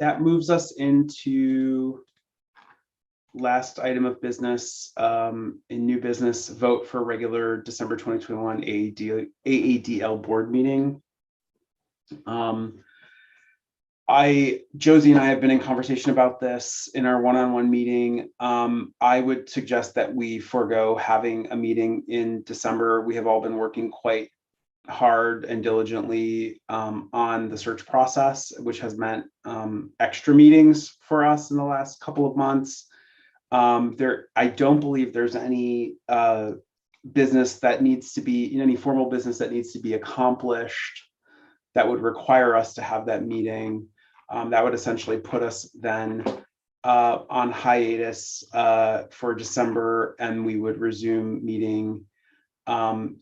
That moves us into last item of business, in new business, vote for regular December 2021 AADL board meeting. Josie and I have been in conversation about this in our one-on-one meeting. I would suggest that we forego having a meeting in December. We have all been working quite hard and diligently on the search process, which has meant extra meetings for us in the last couple of months. I don't believe there's any business that needs to be, any formal business that needs to be accomplished that would require us to have that meeting. That would essentially put us then on hiatus for December, and we would resume meeting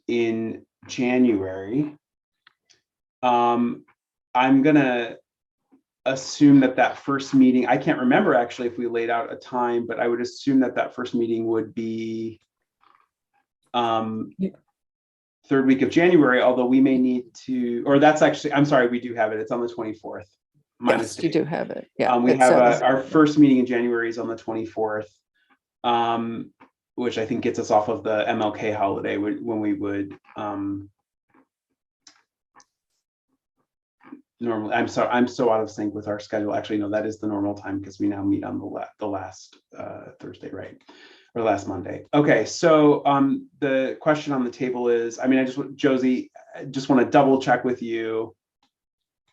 in January. I'm gonna assume that first meeting, I can't remember actually if we laid out a time, but I would assume that first meeting would be third week of January, although we may need to, or that's actually, I'm sorry, we do have it. It's on the 24th. Yes, you do have it. Yeah. We have our first meeting in January is on the 24th, which I think gets us off of the MLK holiday when we would normally, I'm so out of sync with our schedule. Actually, no, that is the normal time because we now meet on the last Thursday, right? Or last Monday. Okay, so the question on the table is, Josie, I just want to double check with you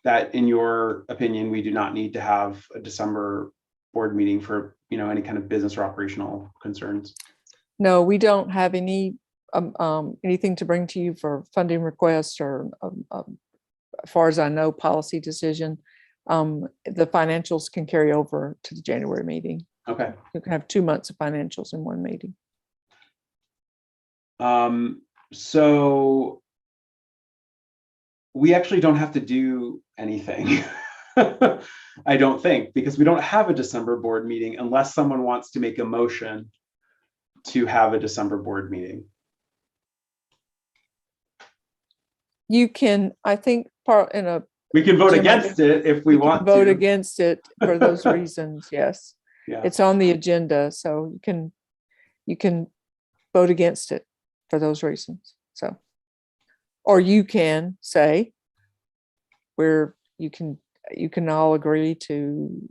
that in your opinion, we do not need to have a December board meeting for, any kind of business or operational concerns. No, we don't have any anything to bring to you for funding requests or as far as I know, policy decision. The financials can carry over to the January meeting. Okay. You can have 2 months of financials in one meeting. So we actually don't have to do anything. I don't think, because we don't have a December board meeting unless someone wants to make a motion to have a December board meeting. You can, I think, we can vote against it if we want to. Vote against it for those reasons. Yes. Yeah. It's on the agenda, so you can vote against it for those reasons. So, or you can say where you can all agree to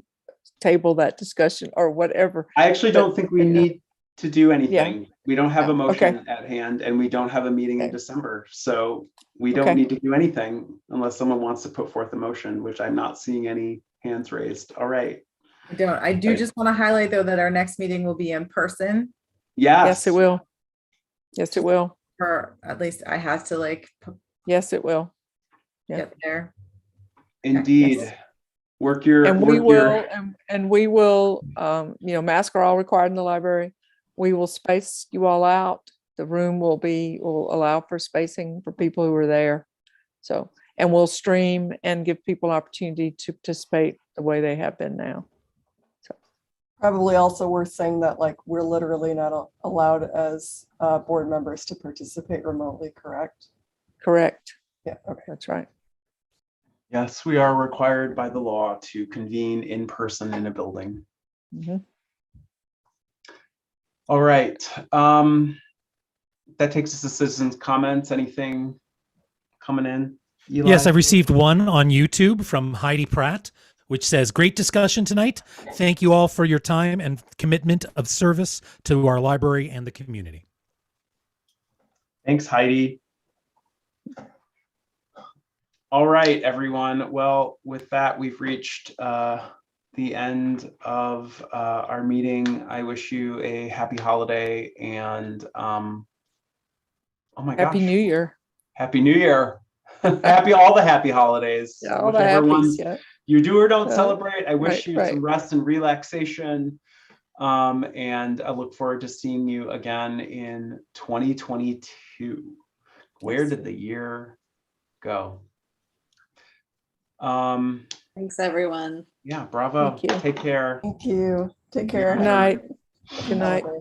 table that discussion or whatever. I actually don't think we need to do anything. Yeah. We don't have a motion Okay. at hand, and we don't have a meeting in December. So we don't need to do anything unless someone wants to put forth a motion, which I'm not seeing any hands raised. All right. I do just want to highlight though that our next meeting will be in person. Yes. Yes, it will. Yes, it will. Or at least I have to Yes, it will. Yeah. Get there. Indeed. Yes. Work your, And we work your, will, and we will, masks are all required in the library. We will space you all out. The room will allow for spacing for people who are there. So, and we'll stream and give people opportunity to participate the way they have been now. So, Probably also worth saying that like we're literally not allowed as board members to participate remotely, correct? correct. Yeah, okay. That's right. yes, we are required by the law to convene in person in a building. Mhm. All right. That takes us to citizens' comments. Anything coming in? Eli? Yes, I've received one on YouTube from Heidi Pratt, which says, "Great discussion tonight. Thank you all for your time and commitment of service to our library and the community." Thanks, Heidi. All right, everyone. Well, with that, we've reached the end of our meeting. I wish you a happy holiday and oh my gosh. Happy New Year. Happy New Year. Happy all the happy holidays. Yeah, all the Whichever happies, ones yeah. you do or don't celebrate. I wish right, you right. some rest and relaxation. And I look forward to seeing you again in 2022. Where Yes. did the year go? Thanks, everyone. Yeah, bravo. Thank you. Take care. Thank you. Take Thank you. care. Good night. Good night. Bye.